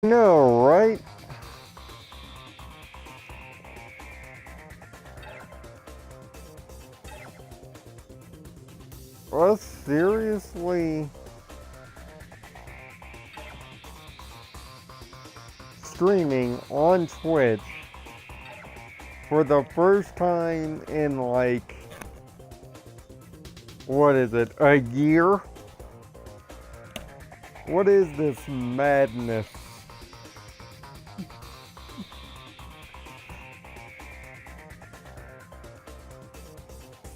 No, right? Us seriously streaming on Twitch for the first time in like, what is it, a year? What is this madness?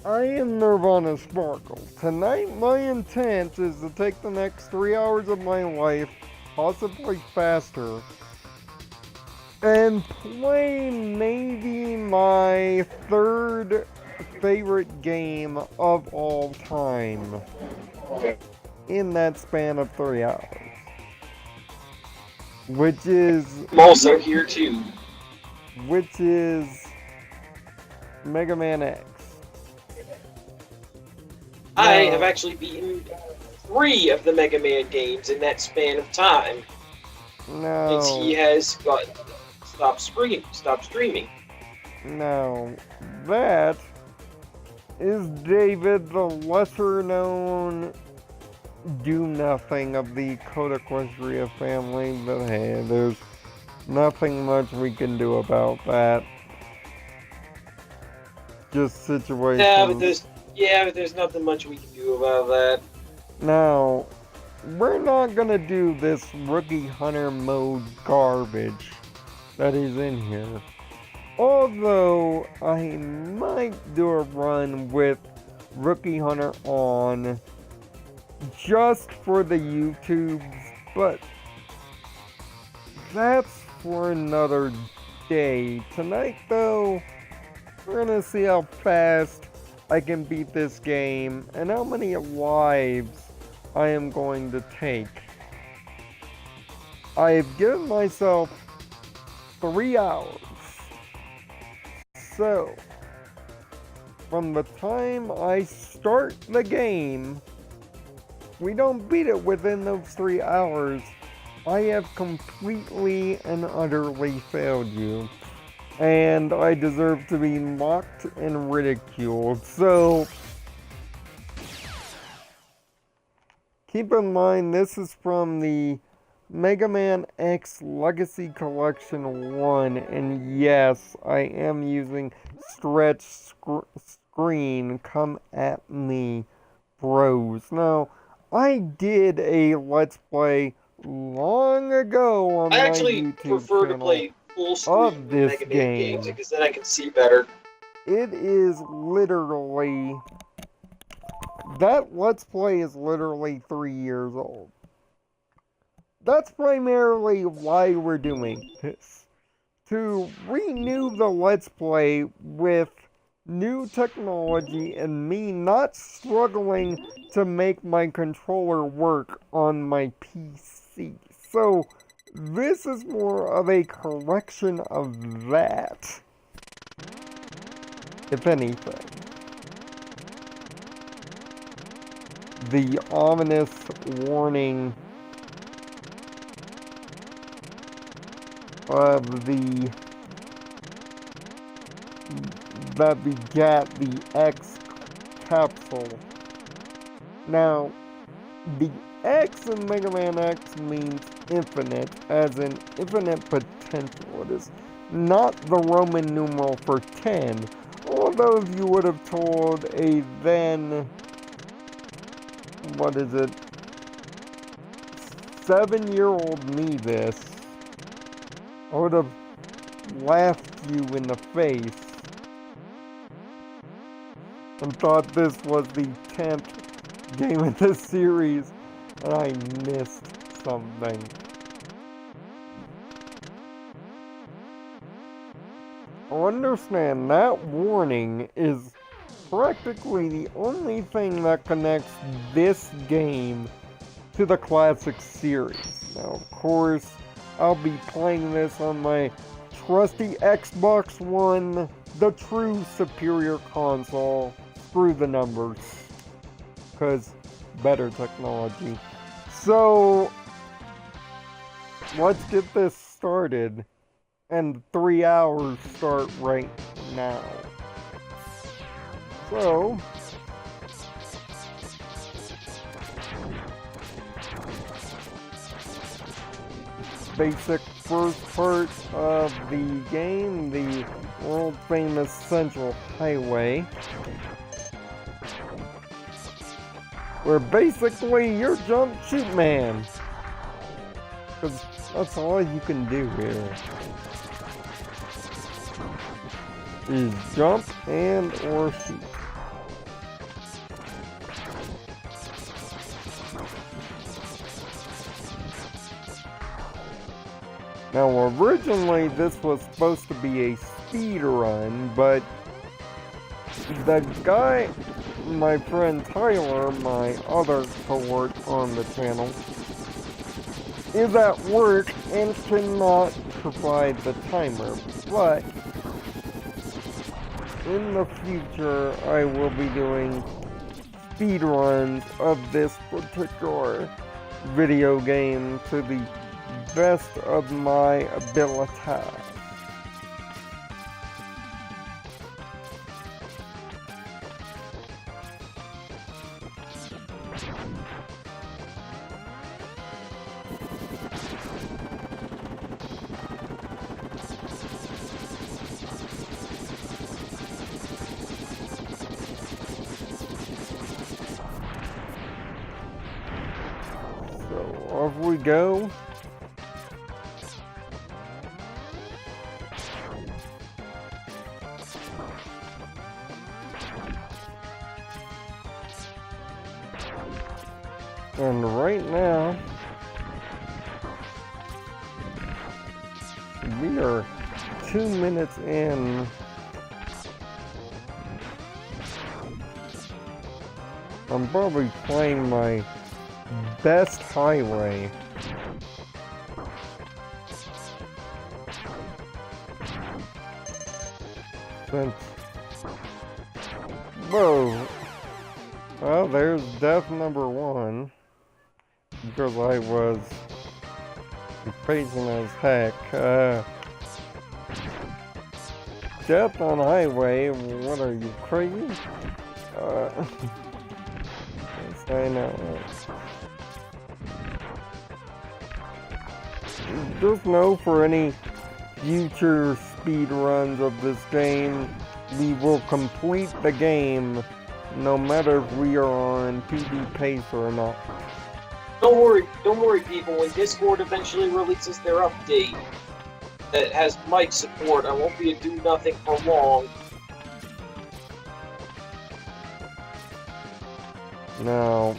I am Nirvana Sparkle. Tonight my intent is to take the next 3 hours of my life, possibly faster, and play maybe my third favorite game of all time in that span of 3 hours. Which is... I'm also here too. Which is Mega Man X. I have actually beaten 3 of the Mega Man games in that span of time. No. Since he has stopped streaming. No. That is David, the lesser known do-nothing of the Code Equestria family, but hey, there's nothing much we can do about that. Just situations. But there's nothing much we can do about that. Now, we're not gonna do this Rookie Hunter mode garbage that is in here. Although, I might do a run with Rookie Hunter on just for the YouTubes, but that's for another day. Tonight, though, we're gonna see how fast I can beat this game and how many lives I am going to take. I have given myself 3 hours. So, from the time I start the game, if we don't beat it within those 3 hours, I have completely and utterly failed you. And I deserve to be mocked and ridiculed. So, keep in mind this is from the Mega Man X Legacy Collection 1, and yes, I am using stretch screen. Come at me, bros. Now, I did a Let's Play long ago on my YouTube prefer to play full screen Mega Man games because then I can see better. It is literally... That Let's Play is literally 3 years old. That's primarily why we're doing this. To renew the Let's Play with new technology and me not struggling to make my controller work on my PC. So, this is more of a correction of that, if anything. The ominous warning of that begat the X capsule. Now, the X in Mega Man X means infinite, as in infinite potential. It is not the Roman numeral for 10, although you would have told a then, 7-year-old me this, I would have laughed you in the face and thought this was the 10th game in this series, and I missed something. Understand, that warning is practically the only thing that connects this game to the classic series. Now, of course, I'll be playing this on my trusty Xbox One, the true superior console. Screw the numbers, because better technology. So, let's get this started. And 3 hours start right now. So, basic first part of the game, the world famous Central Highway, where basically you're jump shoot man, because that's all you can do here, is jump and or shoot. Now, originally this was supposed to be a speed run, but the guy, my friend Tyler, my other cohort on the channel, is at work and cannot provide the timer. But in the future, I will be doing speed runs of this particular video game to the best of my ability. So off we go. And right now, we are 2 minutes in. I'm probably playing my best highway. Since, whoa, well, there's death number 1. Because I was impatient as heck. Death on highway, what are you, crazy? Yes, I know. Just know for any future speed runs of this game, we will complete the game no matter if we are on PB pace or not. Don't worry, people. When Discord eventually releases their update that has mic support, I won't be a do nothing for long. Now,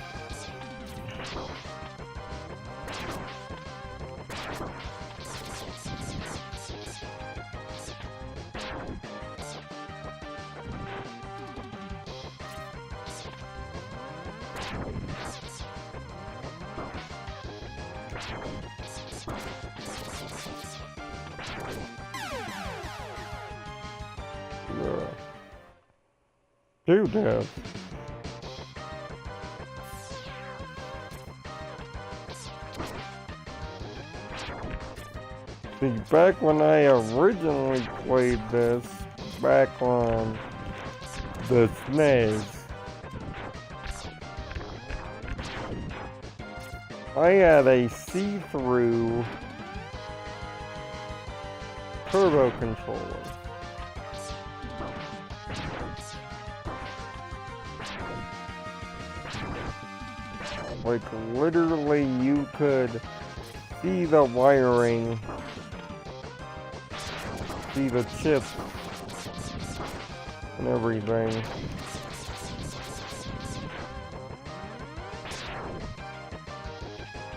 two deaths. See, back when I originally played this, back on the SNES, I had a see-through turbo controller. Like, literally, you could see the wiring, see the chips, and everything.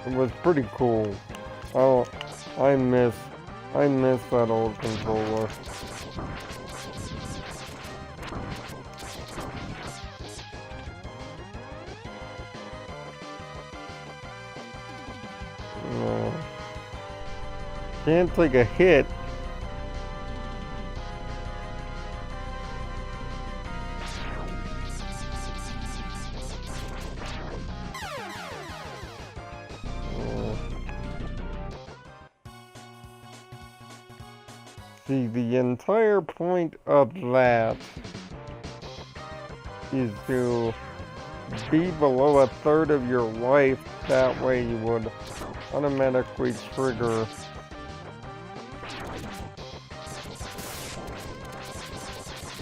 It was pretty cool. Oh, I miss that old controller. No. Can't take a hit. See, the entire point of that is to be below a third of your life. That way you would automatically trigger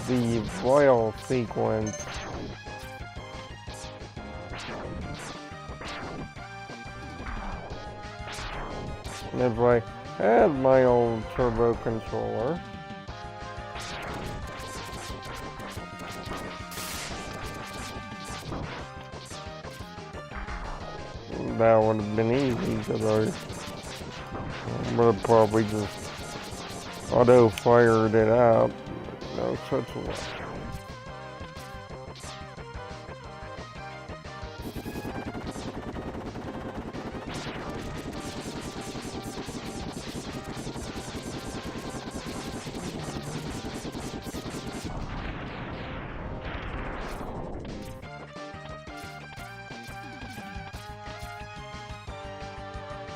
the royal sequence. And if I had my old turbo controller, that would have been easy, because I would have probably just auto-fired it up. No such luck.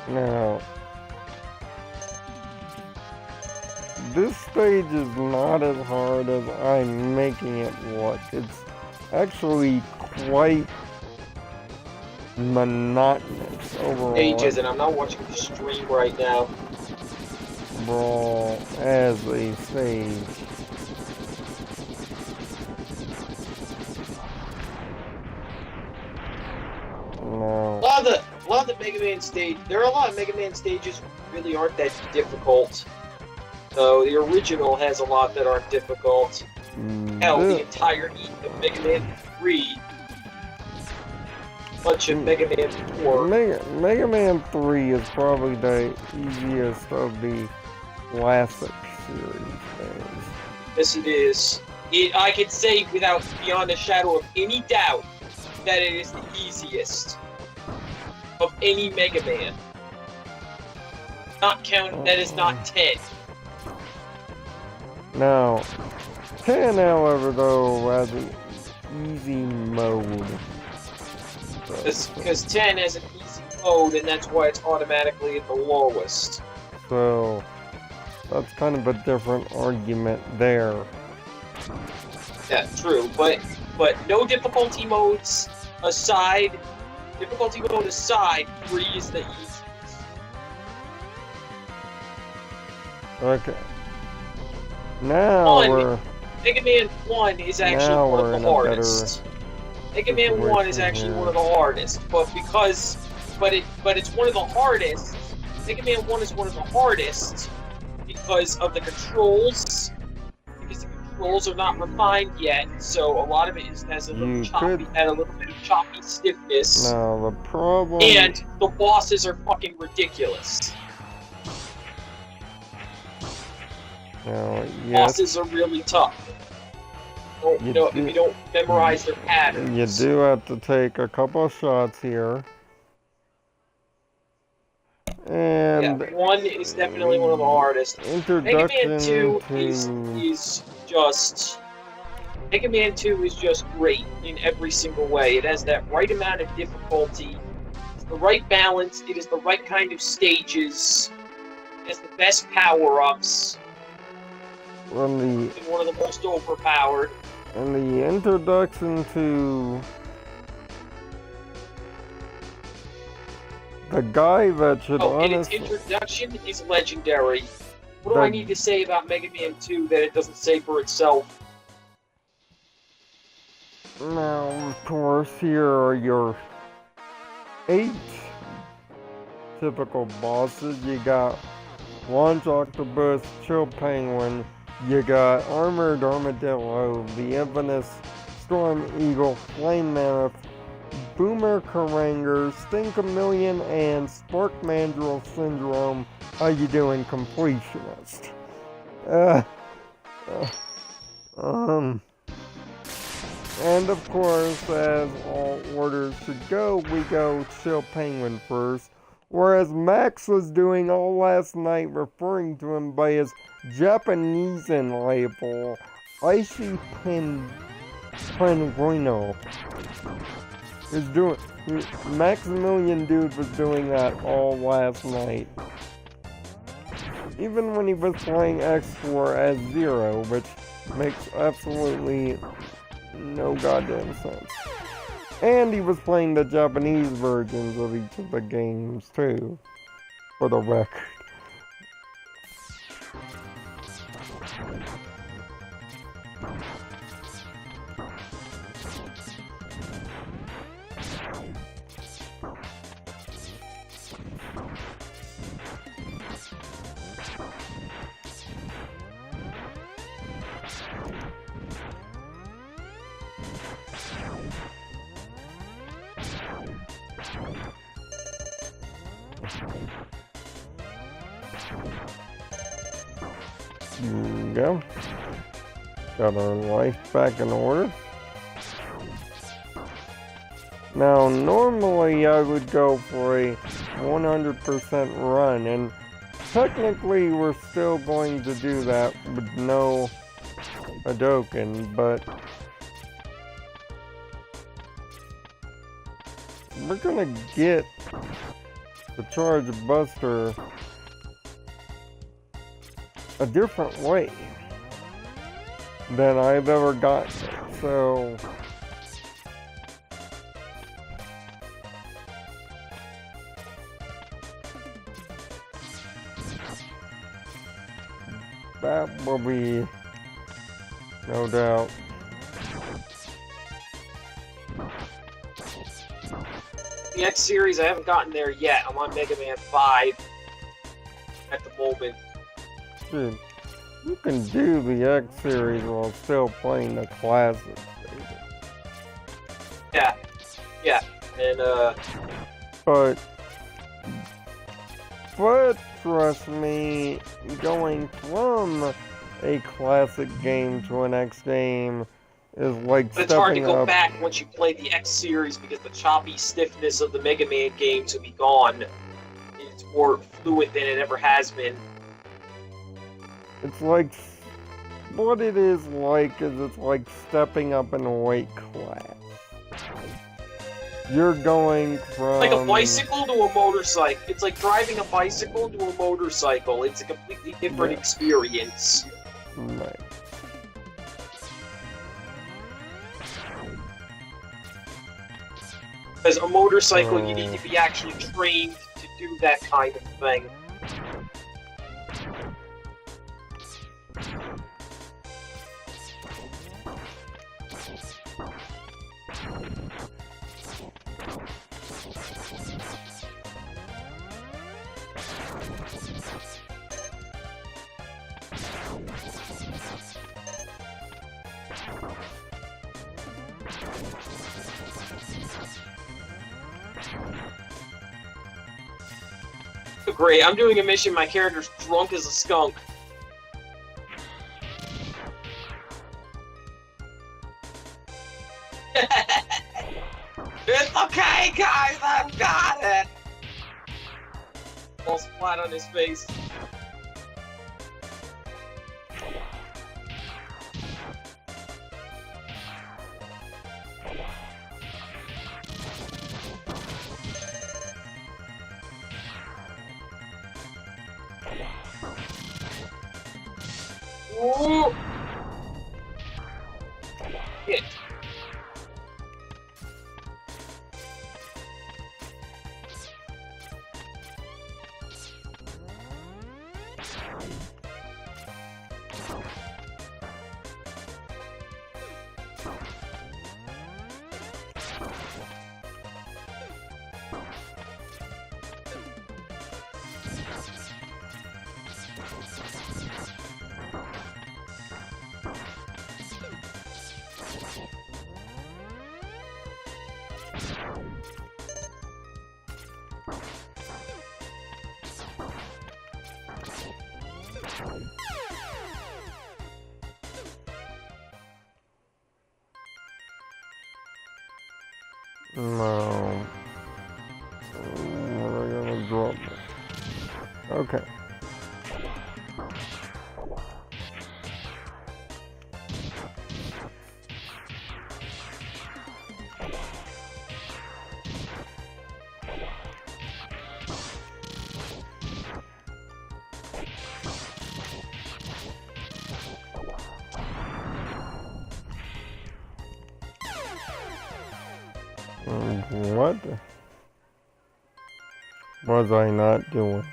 Now, this stage is not as hard as I'm making it look. It's actually quite monotonous overall. Ages, and I'm not watching the stream right now. Brawl as a stage. No. A lot of the Mega Man stage, there are a lot of Mega Man stages really aren't that difficult. So the original has a lot that aren't difficult. Hell, the entirety of Mega Man 3. Much of Mega Man 4. Mega Man 3 is probably the easiest of the classic series games. Yes, it is. I can say without beyond a shadow of any doubt that it is the easiest of any Mega Man. Not counting that is not 10. Now, 10, however, though, has an easy mode. Because 10 has an easy mode, and that's why it's automatically at the lowest. So, that's kind of a different argument there. Yeah, true. But no difficulty modes aside, 3 is the easiest. Okay. Now we're... Mega Man 1 is actually one of the hardest. Mega Man 1 is actually one of the hardest, but it's one of the hardest. Mega Man 1 is one of the hardest because of the controls. Because the controls are not refined yet, so a lot of it has a little choppy, had a little bit of choppy stiffness. No, the problem. And the bosses are fucking ridiculous. No, yes. Bosses are really tough. If you don't memorize their patterns. You do have to take a couple of shots here. And yeah, 1 is definitely one of the hardest. Mega Man 2 is just... Mega Man 2 is just great in every single way. It has that right amount of difficulty. It's the right balance. It is the right kind of stages. It has the best power-ups. One of the most overpowered. And the introduction to the guy that should honestly... its introduction is legendary. What do I need to say about Mega Man 2 that it doesn't say for itself? Now, of course, here are your 8 typical bosses. You got Launch Octopus, Chill Penguin, you got Armored Armadillo, the infamous Storm Eagle, Flame Mammoth, Boomer Karanger, Stinkamillion, and Spark Mandrill Syndrome. How you doing, completionist? And of course, as all orders should go, we go Chill Penguin first. Whereas Max was doing all last night referring to him by his Japanese label, Icy Penguino. Maximilian Dude was doing that all last night. even when he was playing X4 as Zero, which makes absolutely no goddamn sense. And he was playing the Japanese versions of each of the games too, for the record. There we go. Got our life back in order. Now, normally I would go for a 100% run, and technically we're still going to do that with no Hadoken, but we're gonna get the Charge Buster a different way than I've ever gotten it. So that will be no doubt the X series, I haven't gotten there yet. I'm on Mega Man 5 at the moment. Dude, you can do the X series while still playing the classics. Yeah, and but trust me, going from a classic game to an X game is like but it's hard to stepping go up. back once you play the X series because the choppy stiffness of the Mega Man games will be gone. It's more fluid than it ever has been. It's like, what it is like is it's like stepping up in a weight class. You're going from... Like a bicycle to a motorcycle. It's like driving a bicycle to a motorcycle. It's a completely different experience. Right. As a motorcycle, you need to be actually trained to do that kind of thing. Great, I'm doing a mission, my character's drunk as a skunk. It's okay, guys, I've got it! Falls flat on his face. Ooh. Hit. No. We're gonna drop it. Okay. What was I not doing?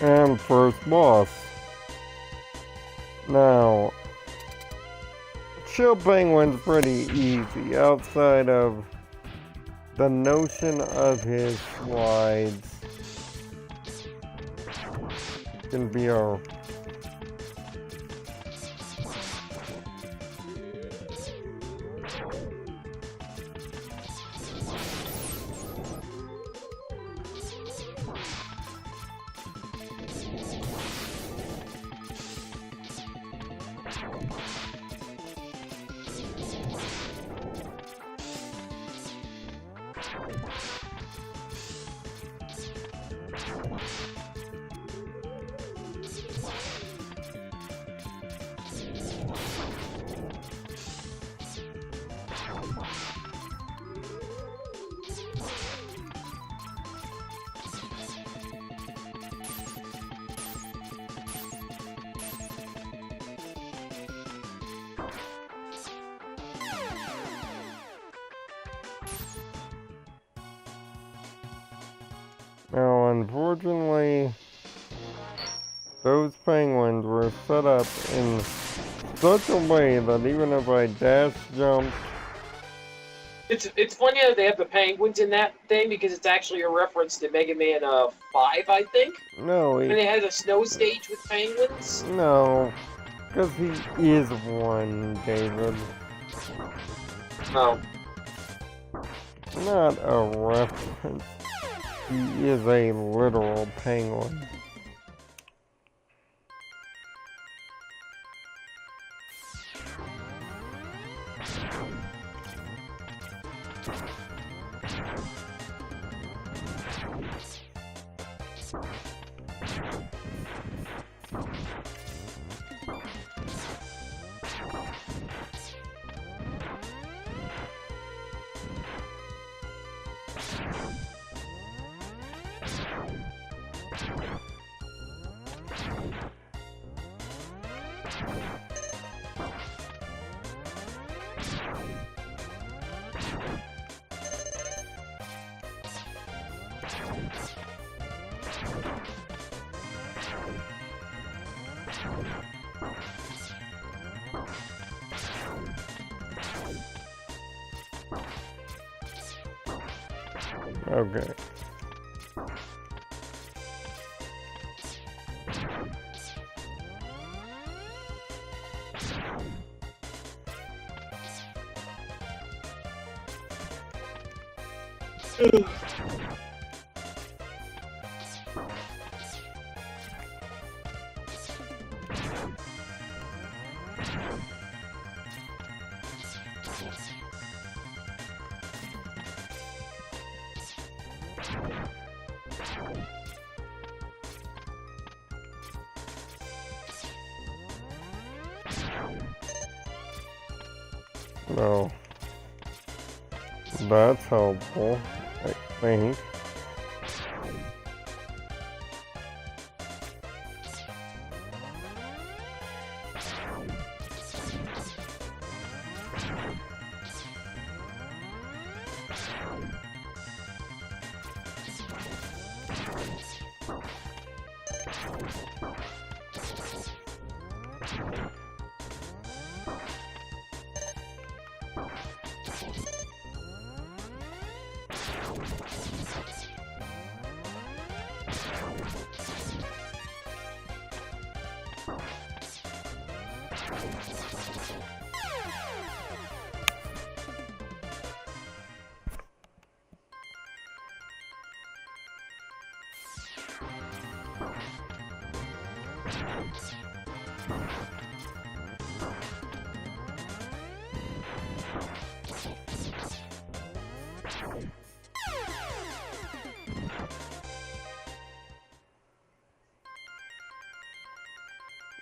And first boss. Now, Chill Penguin's pretty easy outside of the notion of his slides. Can be a Now, unfortunately, those penguins were set up in such a way that even if I dash jumped... It's funny that they have the penguins in that thing because it's actually a reference to Mega Man 5, I think. No, when they had a snow stage with penguins? No, because he is one, David. Oh. Not a reference. He is a literal penguin. Okay. No. That's helpful, I think.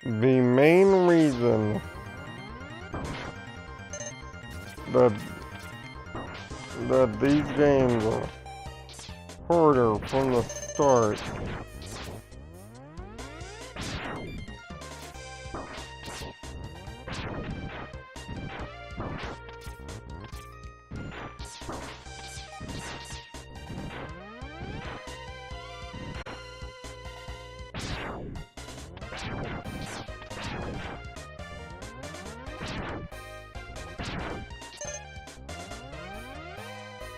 The main reason that these games are harder from the start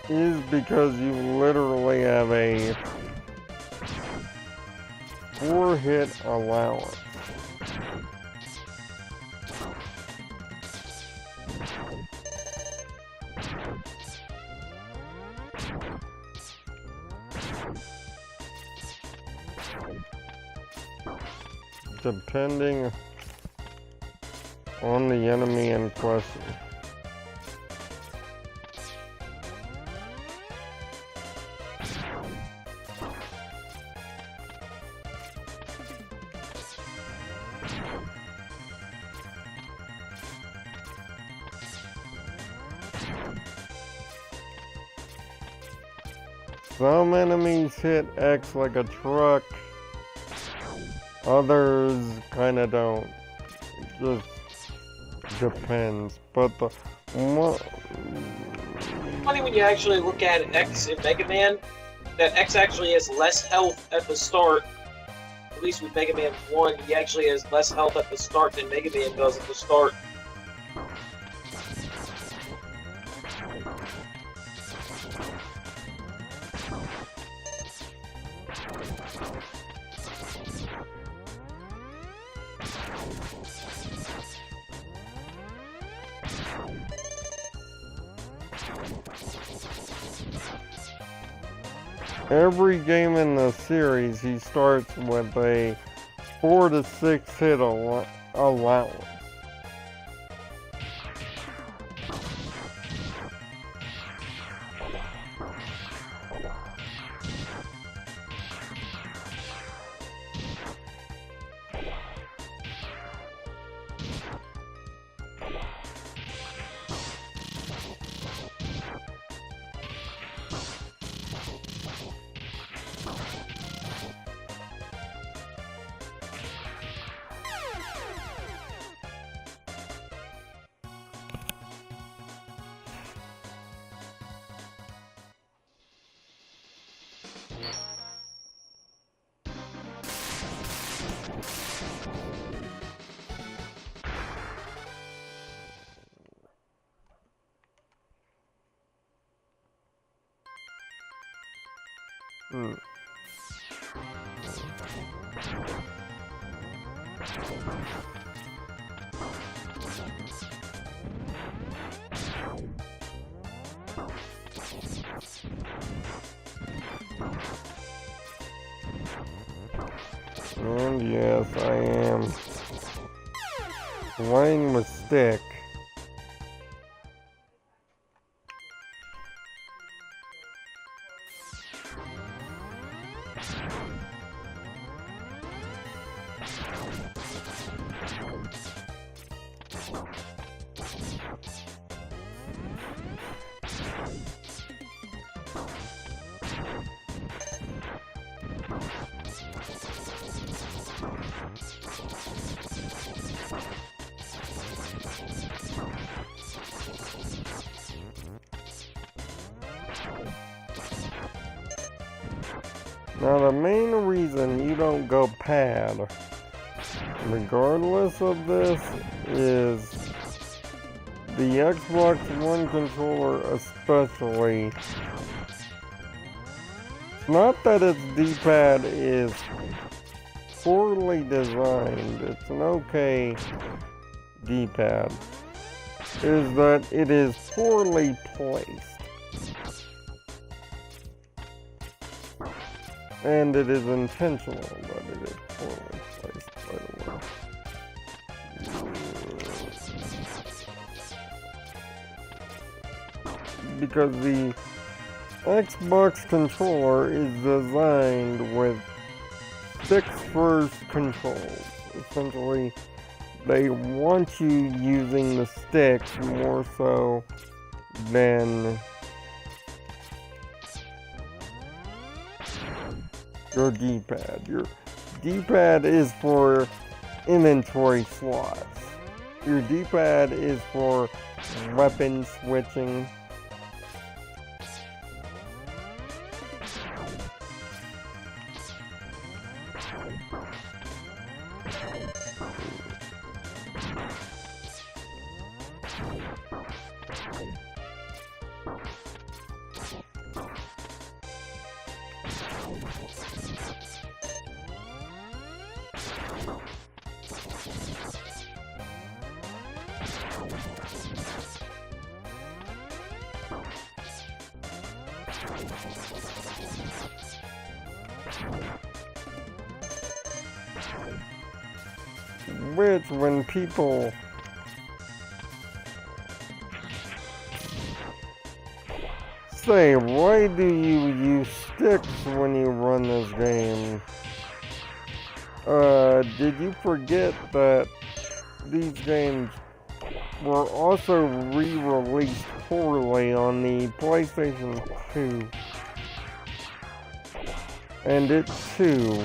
is because you literally have a 4-hit allowance. Depending on the enemy in question. Some enemies hit X like a truck, others kinda don't. It just depends. But the funny when you actually look at X in Mega Man, that X actually has less health at the start. At least with Mega Man 1, he actually has less health at the start than Mega Man does at the start. Every game in the series, he starts with a 4 to 6 hit allowance. And yes, I am playing with stick. Now the main reason you don't go pad, regardless of this, is the Xbox One controller especially. It's not that its D-pad is poorly designed, it's an okay D-pad is that it is poorly placed. And it is intentional that it is poorly placed, by the way. Because the Xbox controller is designed with sticks-first controls. Essentially, they want you using the sticks more so than your D-pad. Your D-pad is for inventory slots. Your D-pad is for weapon switching. Which, when people say, why do you use sticks when you run this game? Did you forget that these games were also re-released poorly on the PlayStation 2? And it too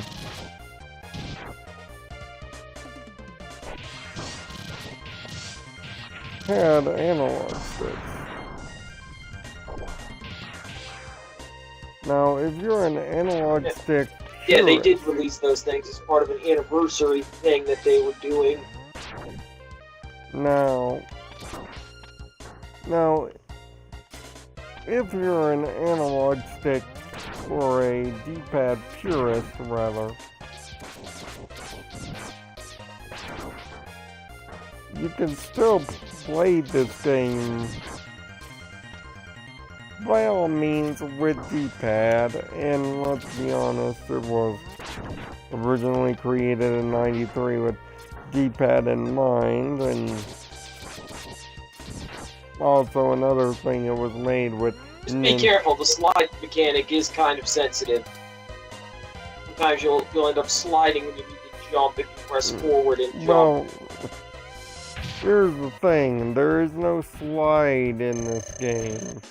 had analog sticks. Now, if you're an analog stick purist, yeah, they did release those things as part of an anniversary thing that they were doing. Now, if you're an analog stick or a D-pad purist, rather, you can still play this game by all means with D-pad, and let's be honest, it was originally created in '93 with D-pad in mind, and also another thing, it was made with... Just be careful, the slide mechanic is kind of sensitive. Sometimes you'll end up sliding when you need to jump if you press forward and jump. Well, here's the thing, there is no slide in this game.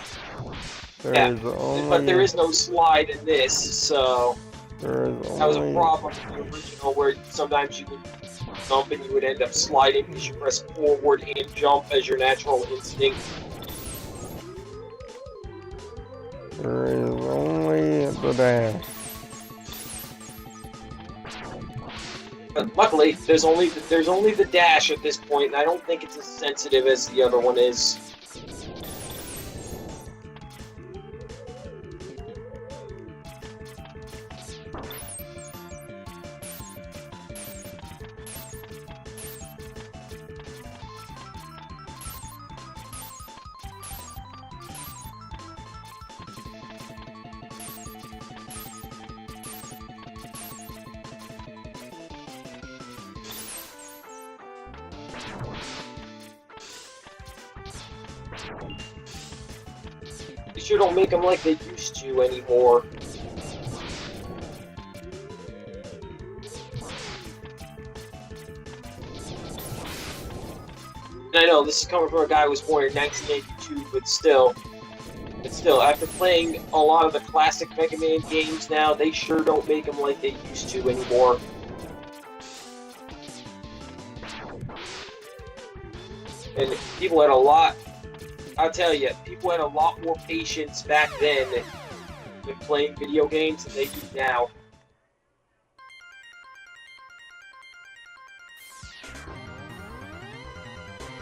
But there is no slide in this, so that was a problem in the original, where sometimes you would jump and you would end up sliding because you press forward and jump as your natural instinct. There is only the dash. But luckily, there's only the dash at this point, and I don't think it's as sensitive as the other one is. They sure don't make them like they used to anymore. And I know this is coming from a guy who was born in 1982, but still, after playing a lot of the classic Mega Man games now, they sure don't make them like they used to anymore. And people had a lot, I'll tell you, people had a lot more patience back then with playing video games than they do now.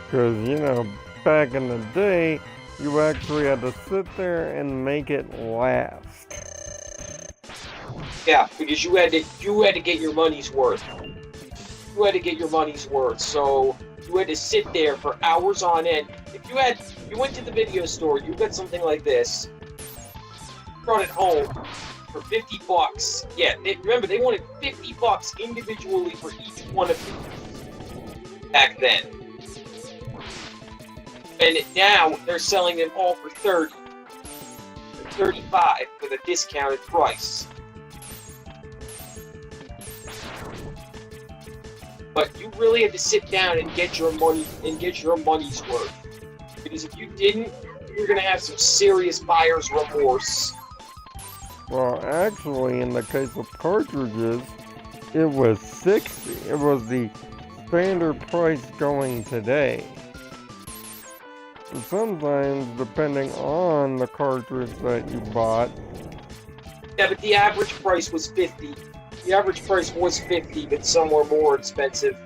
Because, you know, back in the day, you actually had to sit there and make it last. Yeah, because you had to get your money's worth. You had to get your money's worth, so You had to sit there for hours on end. If you went to the video store, you got something like this, brought it home for $50. Yeah, remember they wanted $50 individually for each one of these back then. And now they're selling them all for 30, or 35 with a discounted price. But you really had to sit down and get your money's worth. Because if you didn't, you're gonna have some serious buyer's remorse. Well, actually, in the case of cartridges, it was $60. It was the standard price going today. And sometimes, depending on the cartridge that you bought. Yeah, but the average price was $50. The average price was $50, but some were more expensive.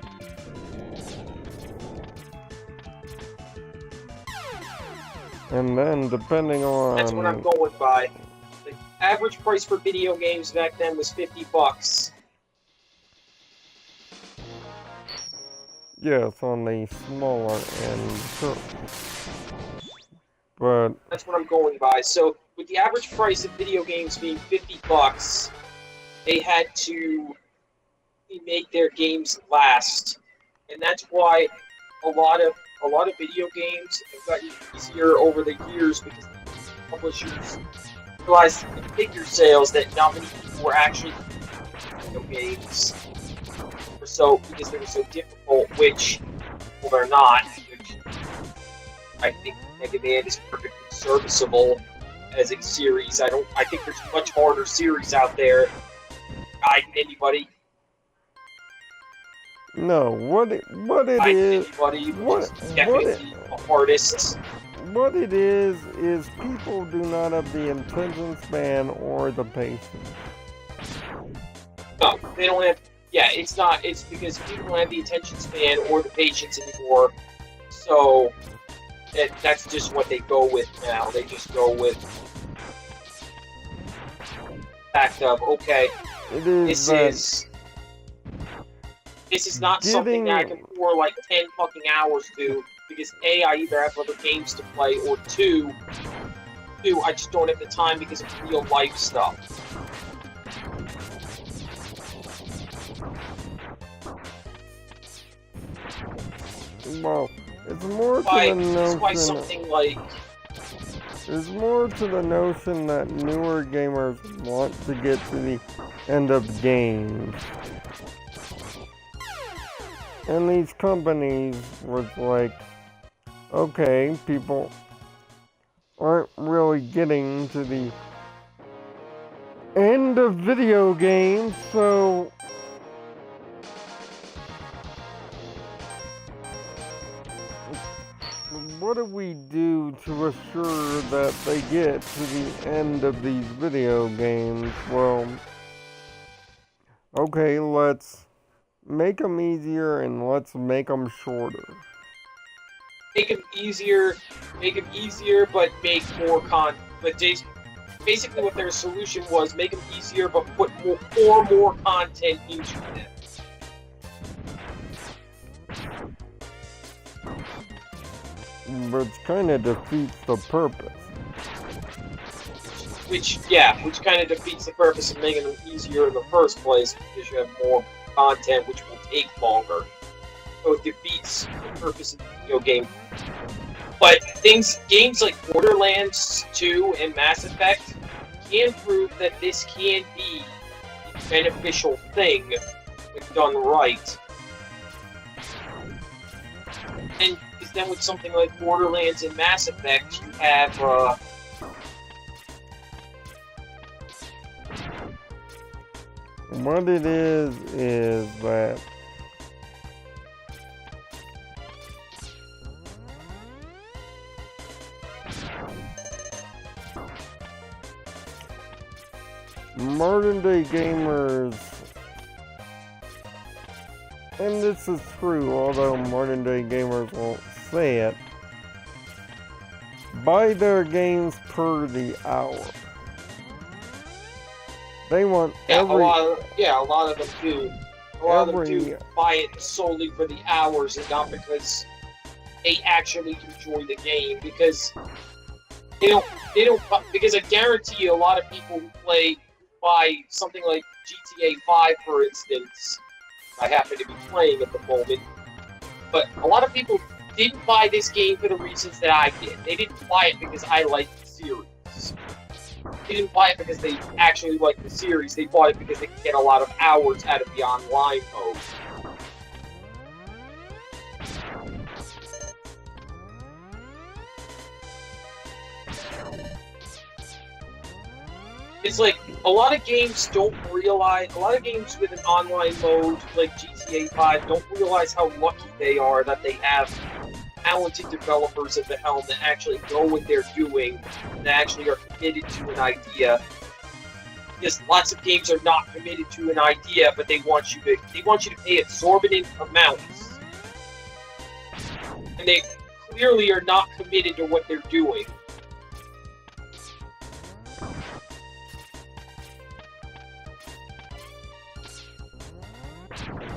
And then, depending on... That's what I'm going by. The average price for video games back then was $50. Yes, on the smaller end, sure. But... That's what I'm going by. So, with the average price of video games being $50, they had to make their games last. And that's why a lot of video games have gotten easier over the years because publishers realized in figure sales that not many people were actually video games. So because they were so difficult, which well they're not. Which I think Mega Man is perfectly serviceable as a series. I think there's much harder series out there guiding anybody. No, what it is, anybody, what definitely the hardest. What it is people do not have the attention span or the patience. No, they don't have. Yeah, it's not. It's because people don't have the attention span or the patience anymore. So that's just what they go with now. They just go with fact of okay. This is not something that I can pour like 10 fucking hours to because A, I either have other games to play, or two, I just don't have the time because of real life stuff. Well, it's more to the notion. Why something like. There's more to the notion that newer gamers want to get to the end of games. And these companies was like, okay, people aren't really getting to the end of video games, so what do we do to assure that they get to the end of these video games? Well, okay, let's make them easier and let's make them shorter. Make them easier, but make more content. But basically what their solution was, make them easier, but put more content into them. Which kind of defeats the purpose. Which kind of defeats the purpose of making them easier in the first place because you have more content which will take longer. So it defeats the purpose of the video game. But games like Borderlands 2 and Mass Effect can prove that this can be a beneficial thing if done right. And because then with something like Borderlands and Mass Effect, you have what it is that modern day gamers, and this is true, although modern day gamers won't say it, buy their games per the hour. They want a lot of them do. A lot of them do buy it solely for the hours and not because they actually enjoy the game. Because they don't. Because I guarantee you, a lot of people who buy something like GTA 5, for instance. I happen to be playing at the moment, but a lot of people didn't buy this game for the reasons that I did. They didn't buy it because I liked the series. They didn't buy it because they actually liked the series. They bought it because they could get a lot of hours out of the online mode. It's like, a lot of games don't realize, a lot of games with an online mode, like GTA 5, don't realize how lucky they are that they have talented developers at the helm that actually know what they're doing, that actually are committed to an idea. Because lots of games are not committed to an idea, but they want you to pay exorbitant amounts. And they clearly are not committed to what they're doing.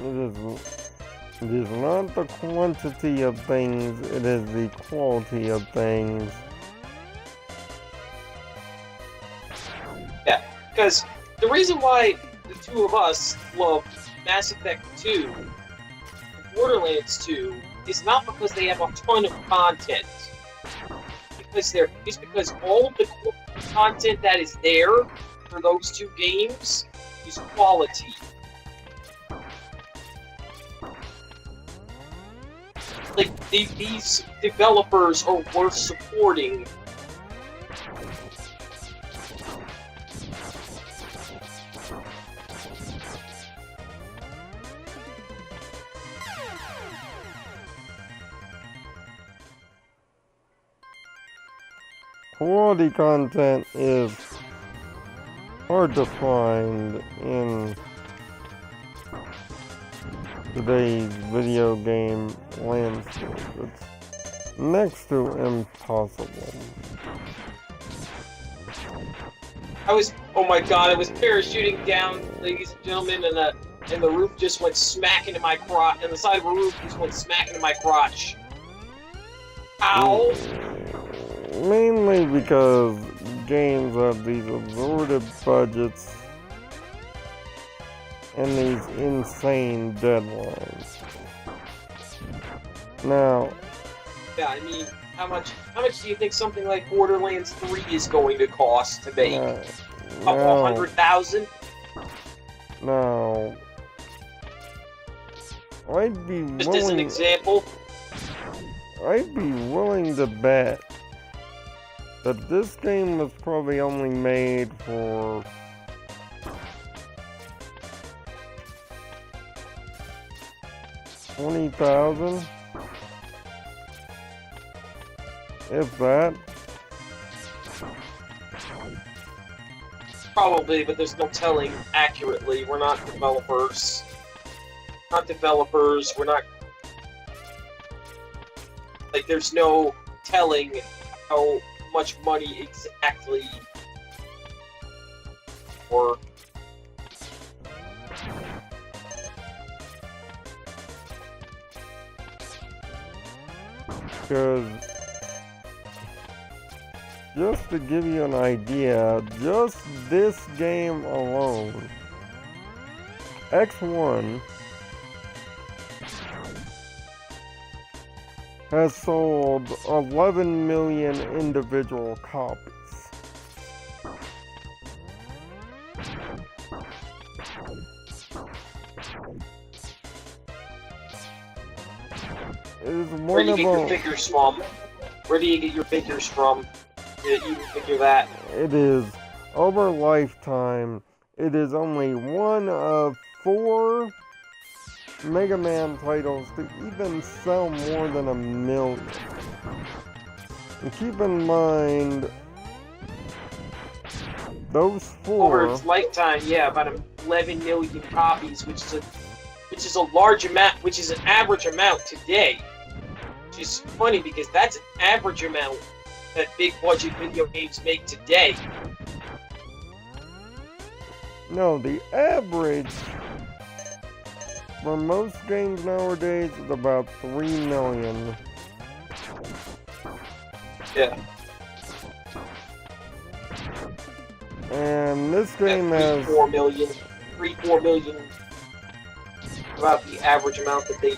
It is not the quantity of things, it is the quality of things. Yeah, because the reason why the two of us love Mass Effect 2 and Borderlands 2 is not because they have a ton of content. It's because all of the content that is there for those two games is quality. Like, these developers are worth supporting. Quality content is hard to find in today's video game landscape. It's next to impossible. Oh my god, I was parachuting down, ladies and gentlemen, and the roof just went smack into my crotch, and the side of the roof just went smack into my crotch. Ow! Mainly because games have these absurd budgets and these insane deadlines. Now, yeah, I mean, how much do you think something like Borderlands 3 is going to cost to make? A couple $100,000? No. I'd be just as an example. I'd be willing to bet that this game was probably only made for $20,000, if that. Probably, but there's no telling accurately. We're not developers. We're not... Like, there's no telling how much money exactly... Or... Because... just to give you an idea, just this game alone, X1 has sold 11 million individual copies. It is one Where do you of get your figures from? Where do you get your figures from? You can figure that. It is, over lifetime, it is only one of 4 Mega Man titles to even sell more than 1 million. And keep in mind, those 4... Over its lifetime, yeah, about 11 million copies, which is a large amount, which is an average amount today. Which is funny because that's an average amount that big budget video games make today. No, the average for most games nowadays, it's about 3 million. Yeah. And this game has 4 million. 4 million. About the average amount that they.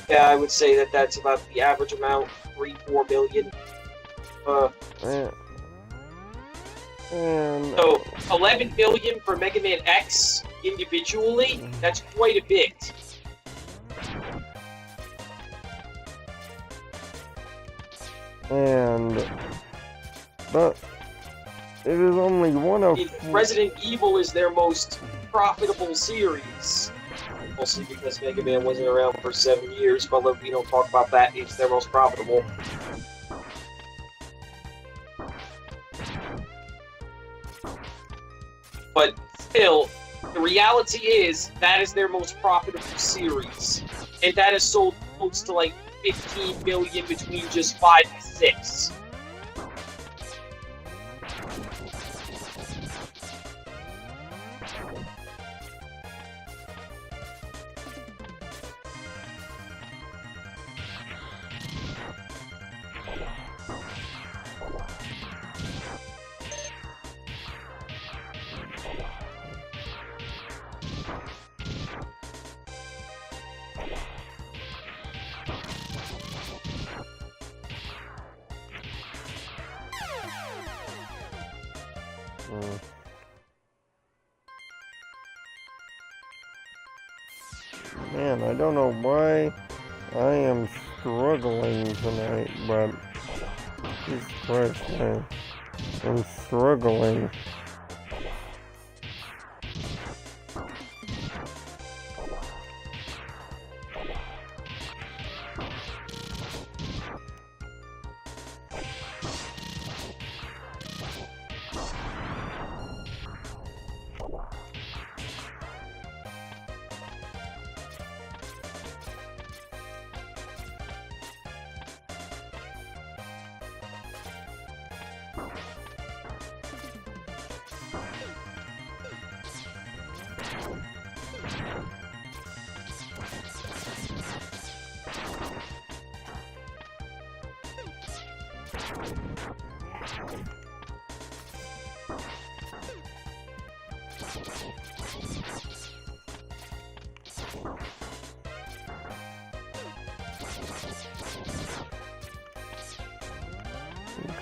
Yeah, I would say that that's about the average amount. 4 million. And so 11 million for Mega Man X individually. That's quite a bit. And but it is only one of Resident Evil is their most profitable series. Mostly because Mega Man wasn't around for 7 years, but we don't talk about that. It's their most profitable. But still, the reality is that is their most profitable series, and that has sold close to like 15 million between just 5 and 6. Man, I don't know why I am struggling tonight, but Jesus Christ, man, I'm struggling.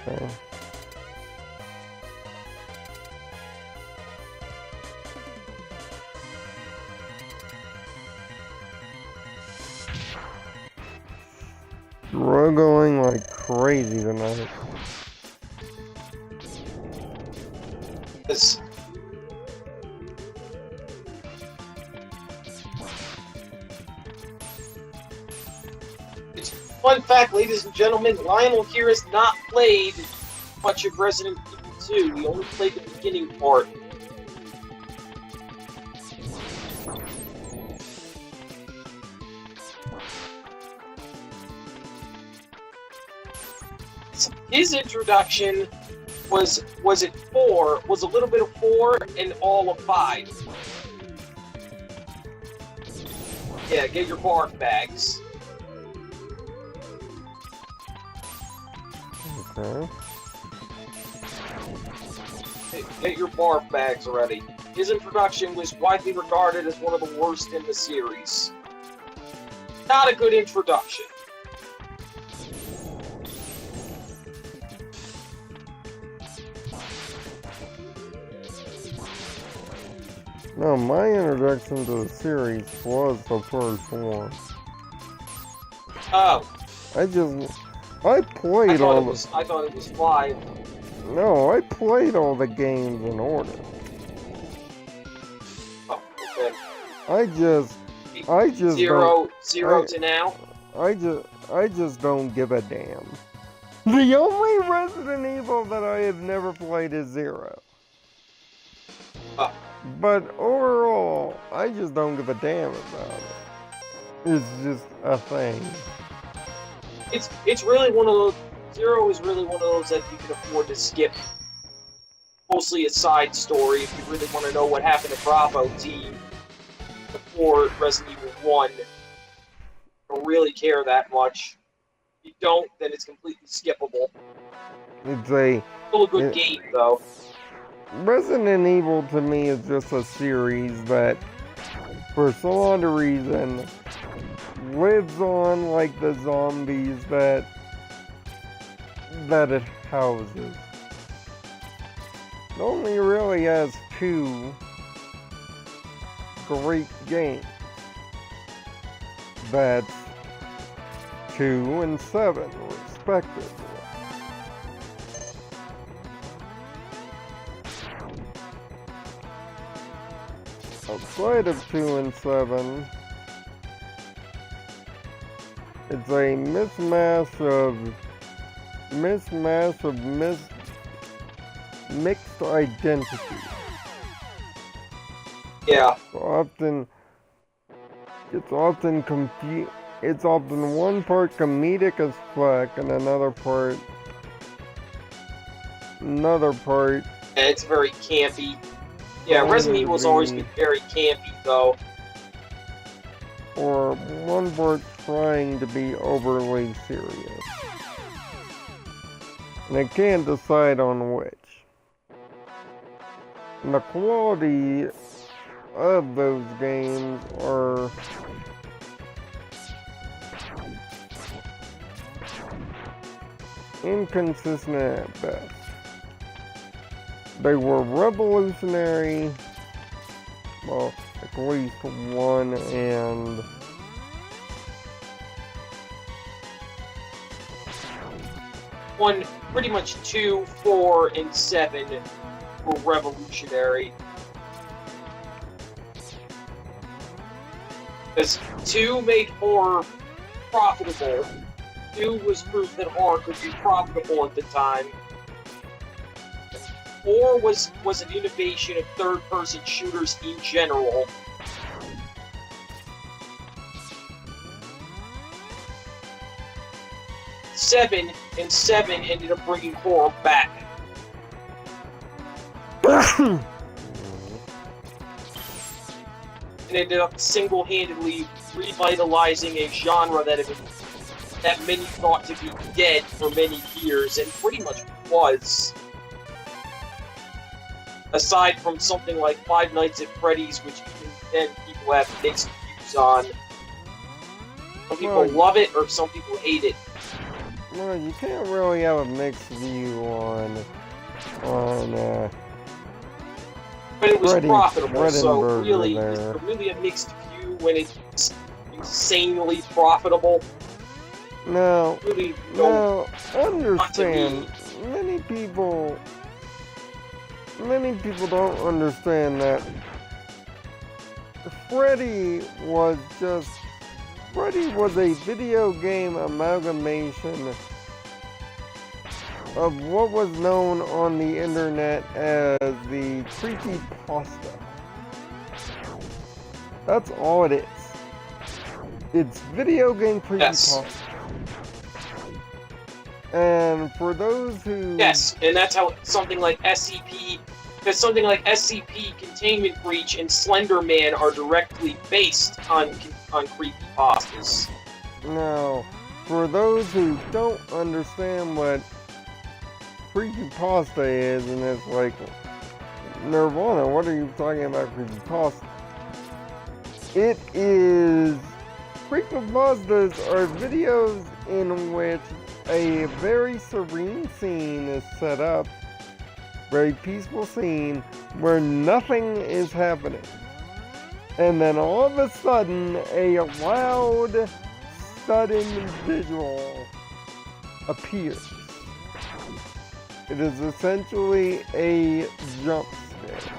Okay. Struggling like crazy tonight. It's fun fact, ladies and gentlemen, Lionel here has not played much of Resident Evil 2. He only played the beginning part. His introduction was it 4? Was a little bit of 4 and all of 5. Yeah, get your barf bags. Okay. Get your barf bags ready. His introduction was widely regarded as one of the worst in the series. Not a good introduction. No, my introduction to the series was the first one. Oh. I played all the... I thought it was 5. No, I played all the games in order. Oh, okay. I just Zero to now? I just don't give a damn. The only Resident Evil that I have never played is 0. Oh. But overall, I just don't give a damn about it. It's just a thing. It's really one of those. 0 is really one of those that you can afford to skip. Mostly a side story if you really want to know what happened to Bravo Team. for Resident Evil 1. Don't really care that much. If you don't, then it's completely skippable. It's still a good game, though. Resident Evil to me is just a series that, for some odd reason, lives on like the zombies that it houses. It only really has 2 great games. That's 2 and 7, respectively. Outside of 2 and 7, it's a mismatch of mixed identity. Yeah. It's often one part comedic as fuck and another part. Yeah, it's very campy. Yeah, Resident Evil's always been very campy, though. Or one part trying to be overly serious. And I can't decide on which. And the quality of those games are inconsistent at best. They were revolutionary, well, at least 1 and 1, pretty much 2, 4, and 7 were revolutionary. Because 2 made horror profitable. 2 was proof that horror could be profitable at the time. 4 was an innovation of third-person shooters in general. Seven ended up bringing horror back. And ended up single-handedly revitalizing a genre that many thought to be dead for many years, and pretty much was. Aside from something like Five Nights at Freddy's, which even then people have mixed views on. Some people love it, or some people hate it. Well, you can't really have a mixed view on but it was profitable, so really, is there really a mixed view when it's insanely profitable? No, really understand. Many people don't understand that Freddy was a video game amalgamation of what was known on the internet as the creepypasta. That's all it is. It's video game creepypasta. Yes. And for those who... Yes, and that's how something like SCP... Because something like SCP, Containment Breach, and Slender Man are directly based on creepypastas. Now, for those who don't understand what creepypasta is, and it's like, Nirvana, what are you talking about creepypasta? It is... Creepypastas are videos in which a very serene scene is set up, very peaceful scene, where nothing is happening. And then all of a sudden, a loud, sudden visual appears. It is essentially a jump scare,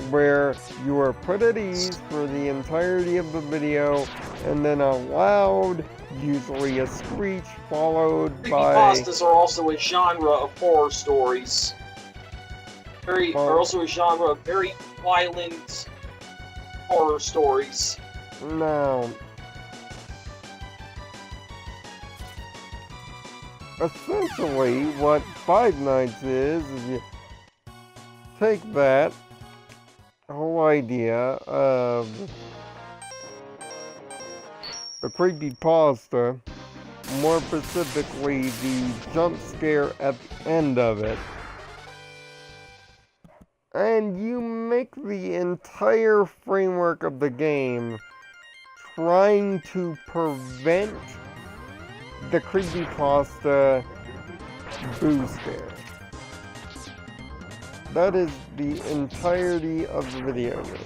where you are put at ease for the entirety of the video, and then a loud, usually a screech, followed by... Creepypastas are also a genre of horror stories. Are also a genre of very violent horror stories. Now, essentially, what Five Nights is you take that, whole idea of the creepypasta, more specifically the jump scare at the end of it, and you make the entire framework of the game trying to prevent the creepypasta boo scare. That is the entirety of the video game.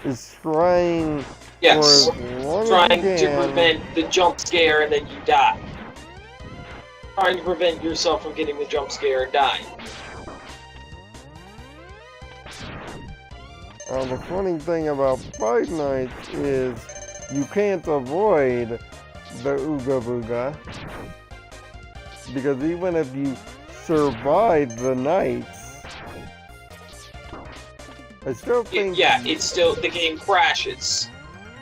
Is trying Yes, for as long trying as you to can, prevent the jump scare and then you die. Trying to prevent yourself from getting the jump scare and dying. The funny thing about Five Nights is you can't avoid the Ooga Booga, because even if you survive the nights, I still think... Yeah, it's still, the game crashes.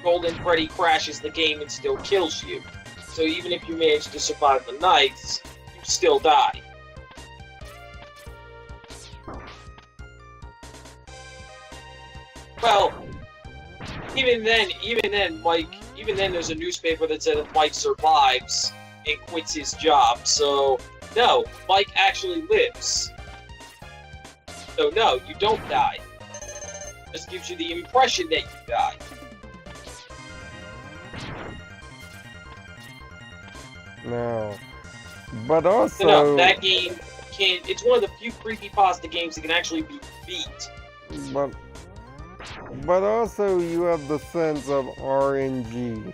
Golden Freddy crashes the game and still kills you. So even if you manage to survive the nights, you still die. Well, even then, Mike, there's a newspaper that said if Mike survives and quits his job. So, no, Mike actually lives. So, no, you don't die. This gives you the impression that you die. No. But also... No, that game can... It's one of the few creepypasta games that can actually be beat. But also you have the sense of RNG.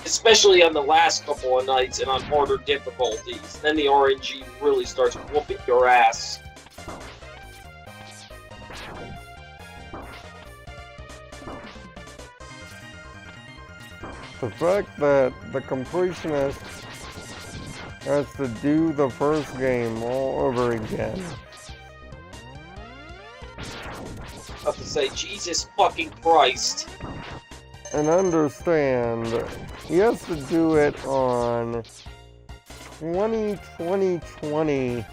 Especially on the last couple of nights and on harder difficulties. Then the RNG really starts whooping your ass. The fact that the completionist has to do the first game all over again. I have to say, Jesus fucking Christ. And understand, he has to do it on 2020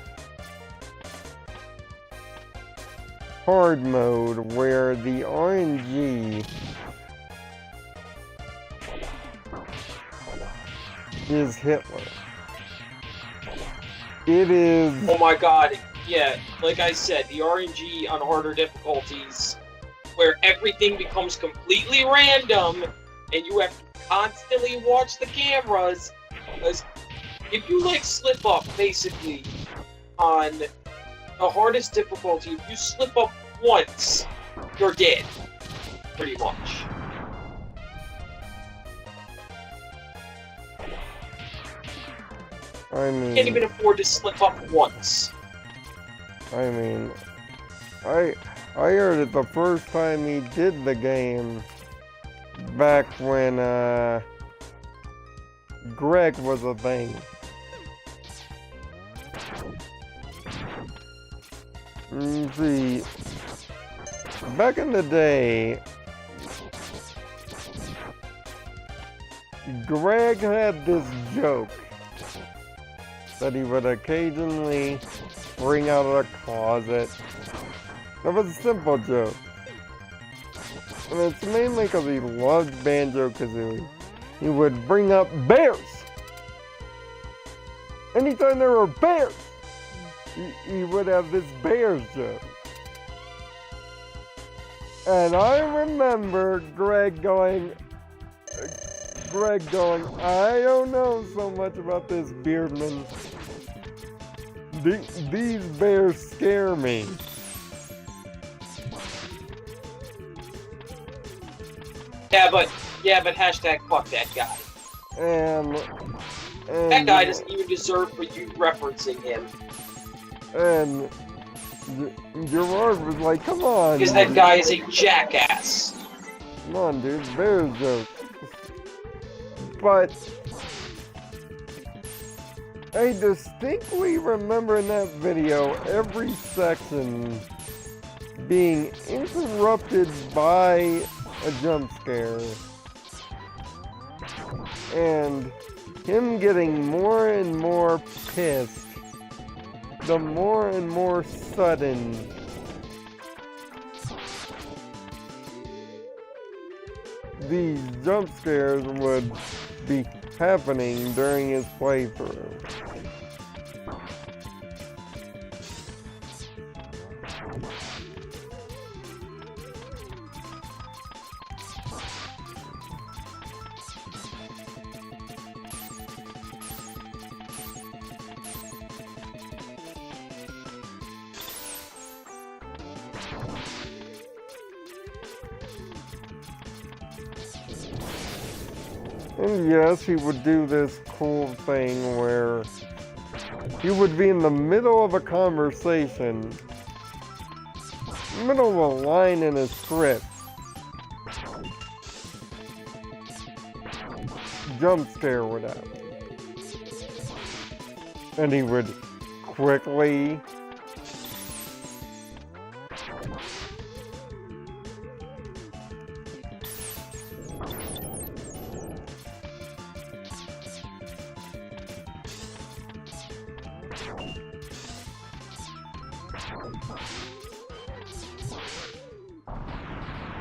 hard mode, where the RNG is Hitler. It is... Oh my god, yeah, like I said, the RNG on harder difficulties, where everything becomes completely random, and you have to constantly watch the cameras, because if you, like, slip up, basically, on the hardest difficulty, if you slip up once, you're dead, pretty much. I mean... You can't even afford to slip up once. I mean... I heard it the first time he did the game, back when, Greg was a thing. See, back in the day, Greg had this joke that he would occasionally bring out of the closet. That was a simple joke. And it's mainly because he loved Banjo-Kazooie. He would bring up bears! Anytime there were bears, he would have this bears joke. And I remember Greg going, I don't know so much about this, Beardman. These bears scare me. Yeah, but hashtag fuck that guy. And that guy doesn't even deserve for you referencing him. And Gerard was like, come on. Because that guy is a jackass. Come on, dude, bears joke. But I distinctly remember in that video every section being interrupted by a jump scare, and him getting more and more pissed the more and more sudden these jump scares would be happening during his playthrough. And yes, he would do this cool thing where he would be in the middle of a conversation, middle of a line in a script, jump scare would happen. And he would quickly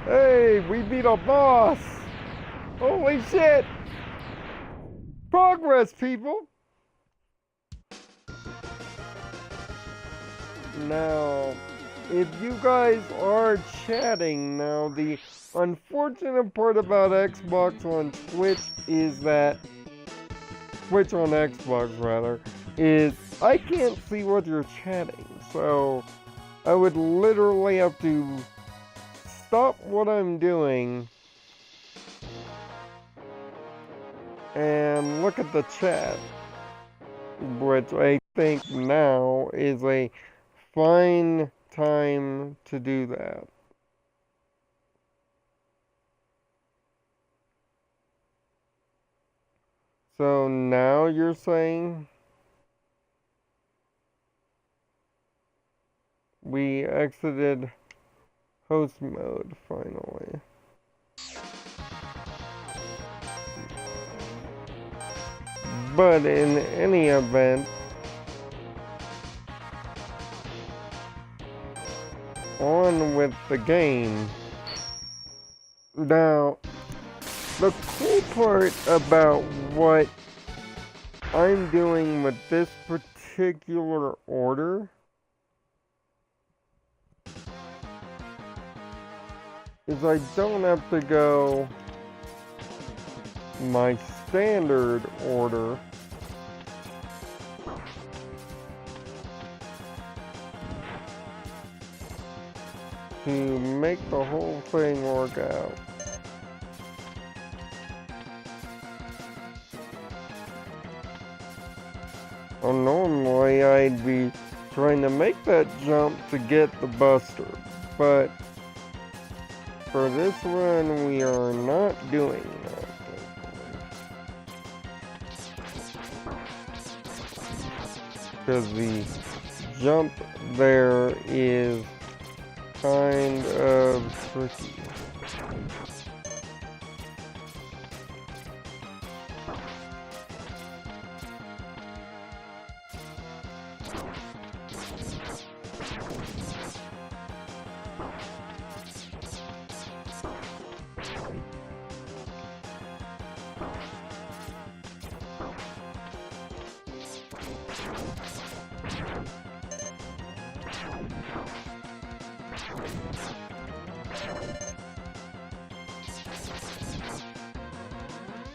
Hey, we beat a boss! Holy shit! Progress, people! Now, if you guys are chatting now, the unfortunate part about Xbox on Twitch is that, Twitch on Xbox rather, is I can't see what you're chatting, so I would literally have to stop what I'm doing and look at the chat, which I think now is a fine time to do that. So now you're saying we exited host mode finally. But in any event, on with the game. Now, the cool part about what I'm doing with this particular order is I don't have to go my standard order to make the whole thing work out. Well, normally I'd be trying to make that jump to get the buster, but for this one we are not doing that. Because the jump there is kind of tricky.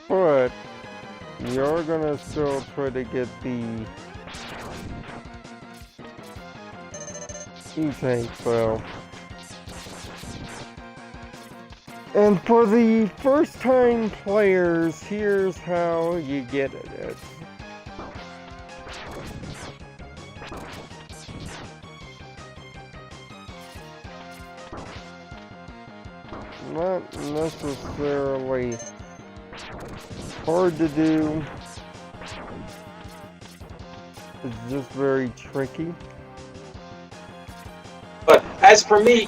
But you're gonna still try to get the E-Tank, so. And for the first time players, here's how you get it. It's not necessarily hard to do. It's just very tricky. But as for me,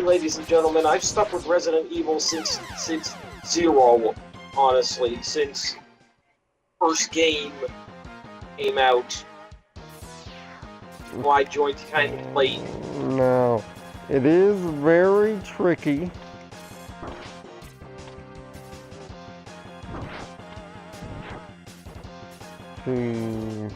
ladies and gentlemen, I've stuck with Resident Evil since Zero, honestly, since first game came out. wide joint kind of plate. No, it is very tricky. To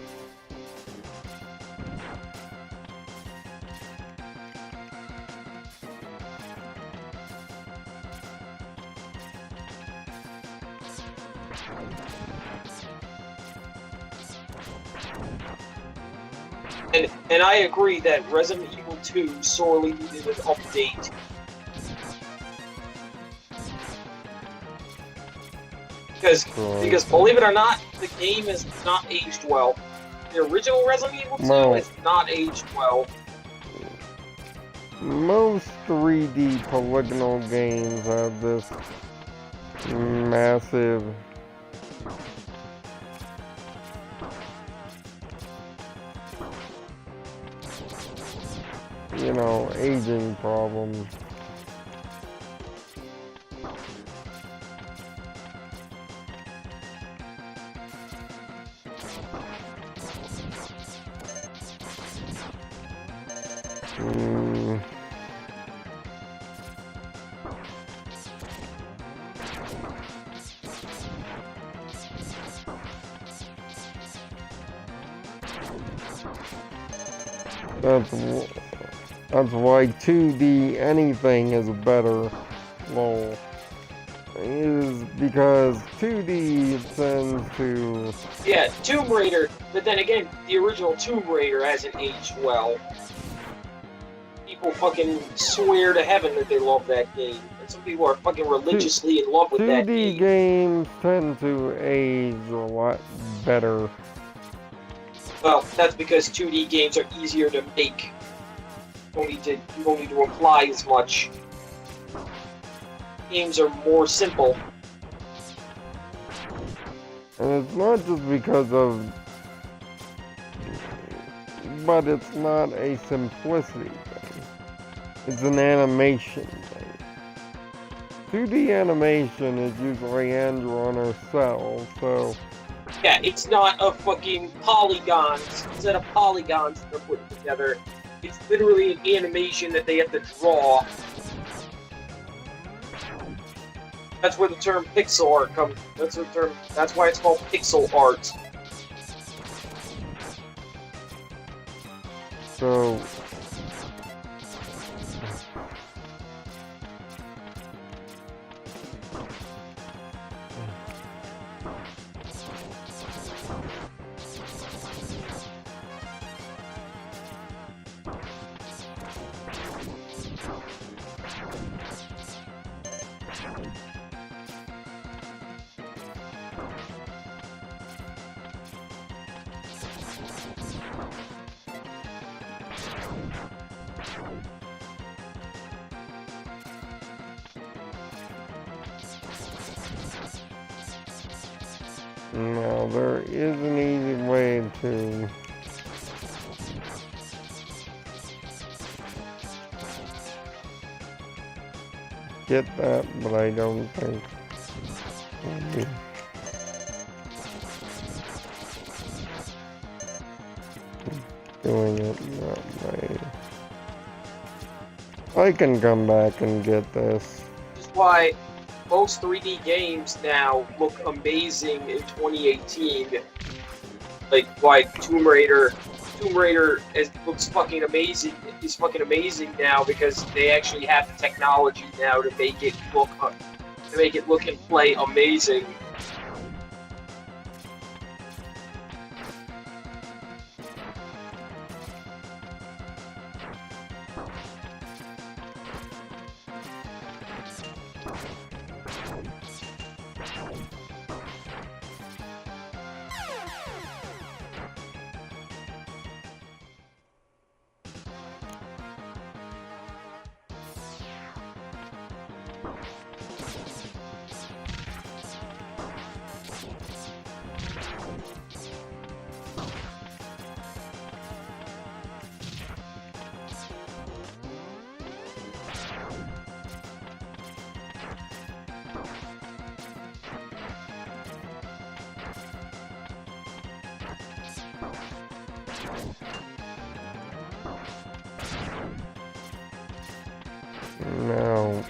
And I agree that Resident Evil 2 sorely needed an update. Because believe it or not, the game has not aged well. The original Resident Evil 2 has not aged well. Most 3D polygonal games have this massive aging problem. That's why 2D anything is better, lol. Is because 2D tends to... Yeah, Tomb Raider, but then again, the original Tomb Raider hasn't aged well. People fucking swear to heaven that they love that game. And some people are fucking religiously in love with that game. 2D games tend to age a lot better. Well, that's because 2D games are easier to make. You don't need to apply as much. Games are more simple. And it's not just because of... But it's not a simplicity thing. It's an animation thing. 2D animation is usually hand-drawn or cell, so... Yeah, it's not a fucking polygons. Instead of polygons they're put together. It's literally an animation that they have to draw. That's where the term pixel art comes. That's why it's called pixel art. So no, there is an easy way to get that, but I don't think I'll be doing it that way. I can come back and get this. Which is why most 3D games now look amazing in 2018. Like why Tomb Raider looks fucking amazing. Is fucking amazing now because they actually have the technology now to make it look and play amazing. No.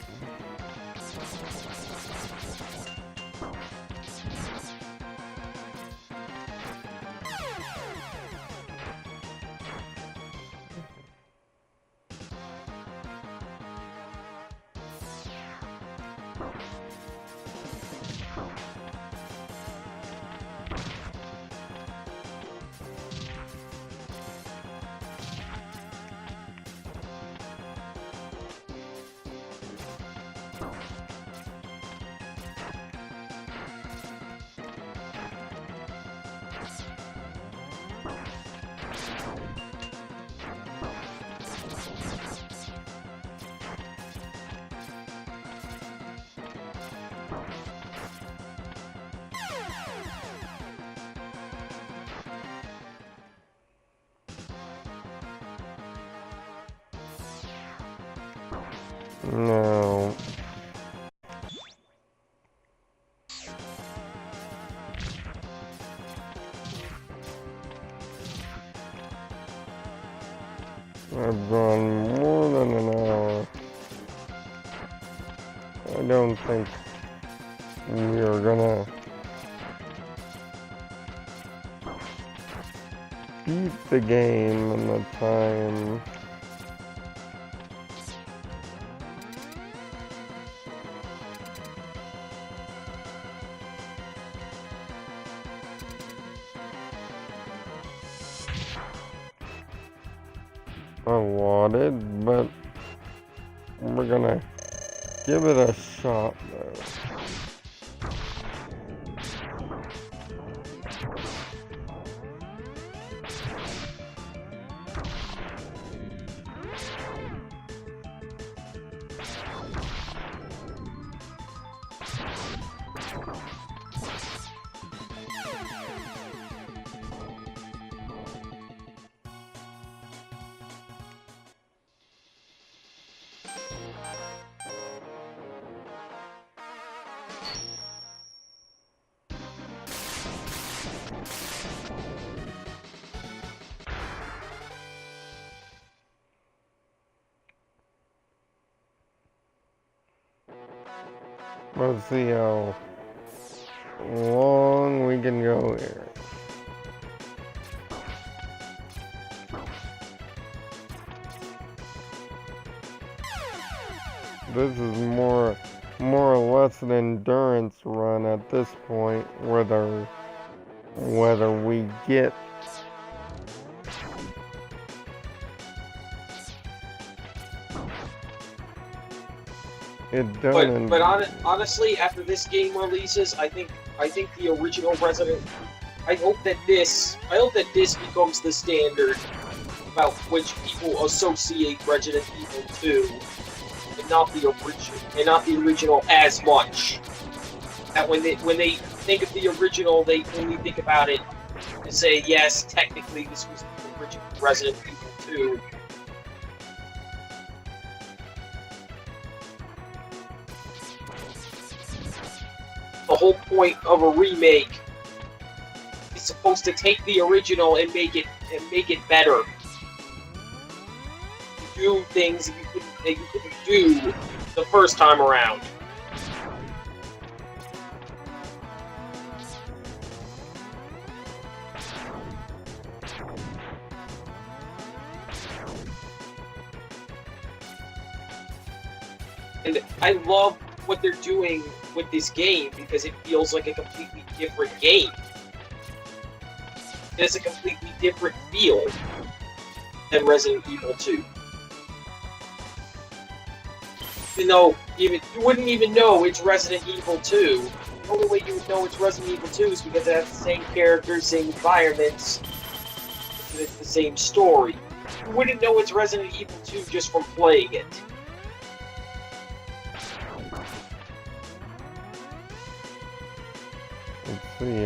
No. I've gone more than an hour. I don't think we are gonna beat the game in the time. I wanted, but we're gonna give it a shot though. Let's see how long we can go here. This is more or less an endurance run at this point, whether we get it done. But honestly, after this game releases, I think the original Resident. I hope that this becomes the standard about which people associate Resident Evil 2, and not the original as much. That when they think of the original, they only think about it and say, yes, technically this was the original Resident Evil 2. The whole point of a remake is supposed to take the original and make it better. Do things that you couldn't do the first time around. And I love what they're doing with this game because it feels like a completely different game. It has a completely different feel than Resident Evil 2. Even though you wouldn't even know it's Resident Evil 2. The only way you would know it's Resident Evil 2 is because it has the same characters, same environments, and it's the same story. You wouldn't know it's Resident Evil 2 just from playing it. Let's see,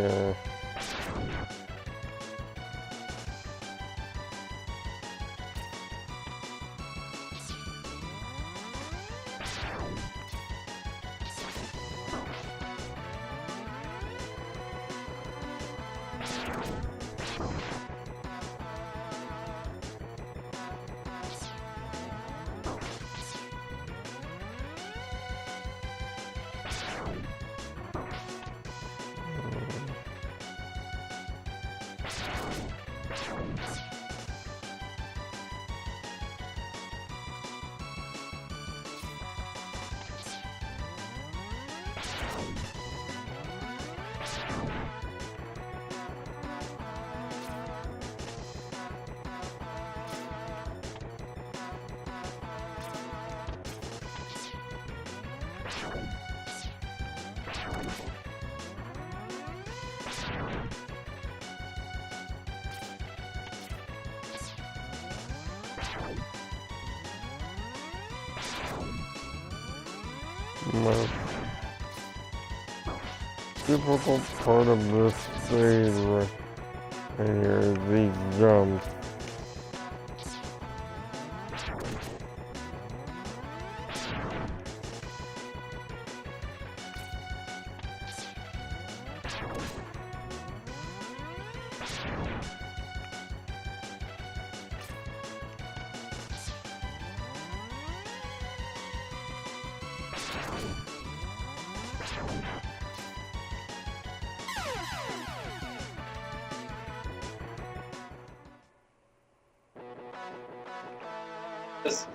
Most difficult part of this stage right here is these jumps.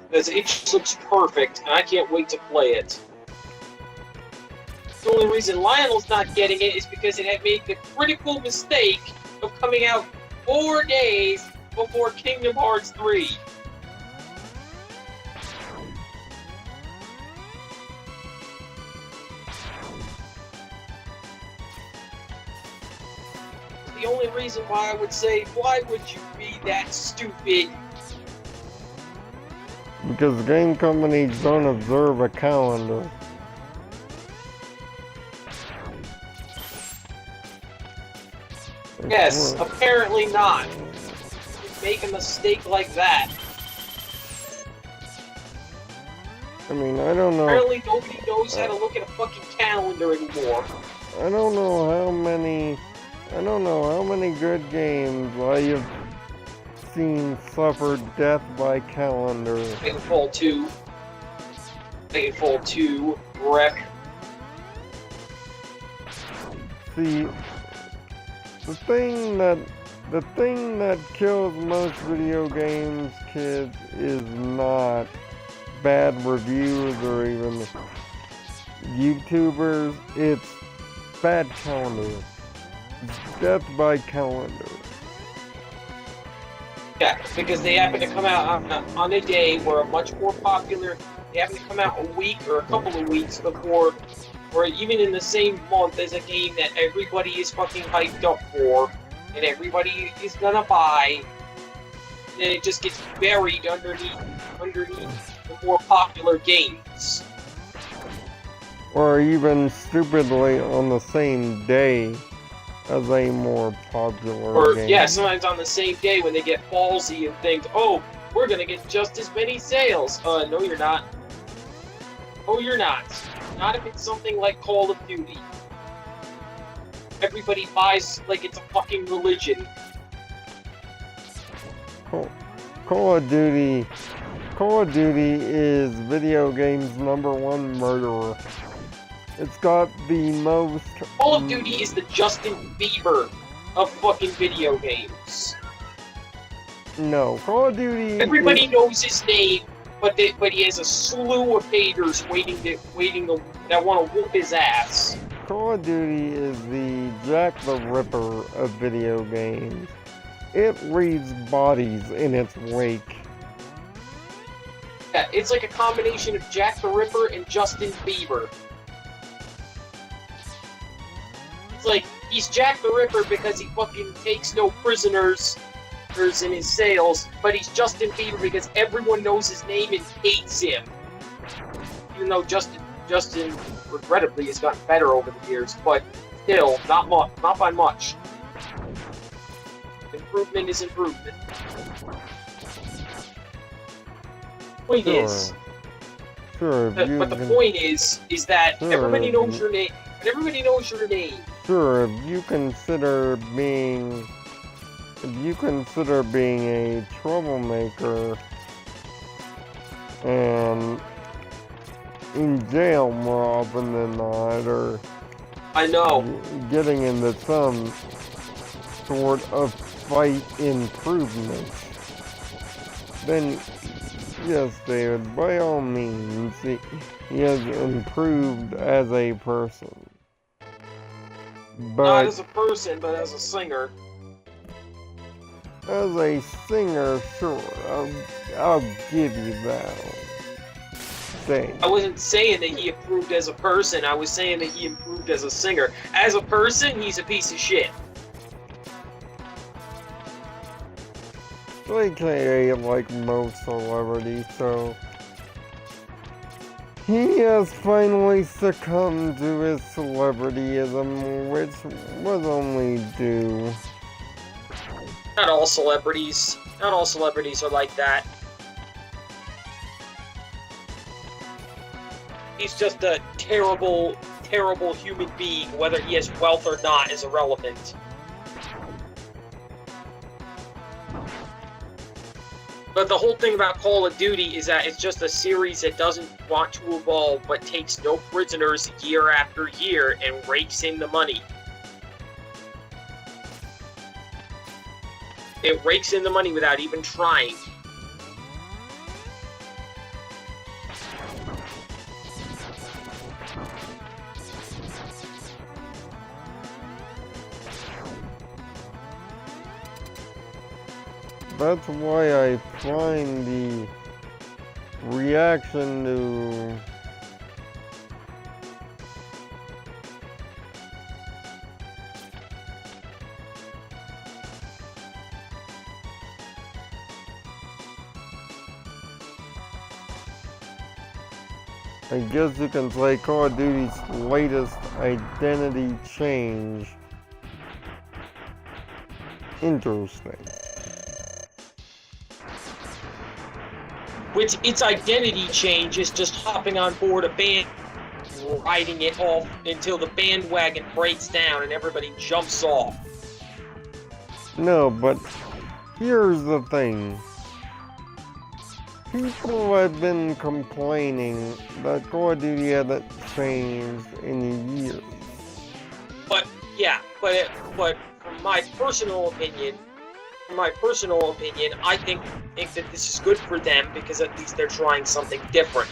This it just looks perfect, and I can't wait to play it. The only reason Lionel's not getting it is because it had made the critical mistake of coming out 4 days before Kingdom Hearts 3. The only reason why I would say, why would you be that stupid? Because game companies don't observe a calendar. Yes, apparently not. You make a mistake like that. I mean, I don't know. Apparently nobody knows how to look at a fucking calendar anymore. I don't know how many good games I have seen suffer death by calendar. Titanfall 2. Titanfall 2. Wreck. See, the thing that kills most video games kids is not bad reviews or even YouTubers, it's bad calendar. It's death by calendar. Yeah, because they happen to come out on a day where a much more popular, they happen to come out a week or a couple of weeks before, or even in the same month as a game that everybody is fucking hyped up for, and everybody is gonna buy, and then it just gets buried underneath the more popular games. Or even stupidly on the same day as a more popular game. Yeah, sometimes on the same day when they get ballsy and think, oh, we're gonna get just as many sales. No you're not. Oh, you're not. Not if it's something like Call of Duty. Everybody buys like it's a fucking religion. Call of Duty is video games' #1 murderer. It's got the most... Call of Duty is the Justin Bieber of fucking video games. No, Call of Duty... Everybody knows his name, but he has a slew of haters that want to whoop his ass. Call of Duty is the Jack the Ripper of video games. It leaves bodies in its wake. Yeah, it's like a combination of Jack the Ripper and Justin Bieber. Like, he's Jack the Ripper because he fucking takes no prisoners in his sales, but he's Justin Bieber because everyone knows his name and hates him. Even though Justin regrettably has gotten better over the years, but still, not by much. Improvement is improvement. Point is, but the point is that everybody knows your name. Everybody knows your name. Sure, if you consider being a troublemaker and in jail more often than not, or I know, getting into some sort of fight improvement, then yes, David, by all means, he has improved as a person. But not as a person, but as a singer. As a singer, sure, I'll give you that. day. I wasn't saying that he improved as a person. I was saying that he improved as a singer. As a person, he's a piece of shit. AKA like most celebrities, so he has finally succumbed to his celebrityism, which was only due. Not all celebrities. Not all celebrities are like that. He's just a terrible, terrible human being. Whether he has wealth or not is irrelevant. But the whole thing about Call of Duty is that it's just a series that doesn't want to evolve, but takes no prisoners year after year and rakes in the money. It rakes in the money without even trying. That's why I find the reaction to I guess you can say Call of Duty's latest identity change interesting. Which its identity change is just hopping on board a band, riding it off until the bandwagon breaks down and everybody jumps off. No, but here's the thing. People have been complaining that Call of Duty hasn't changed in years. But yeah, but from my personal opinion, I think that this is good for them because at least they're trying something different.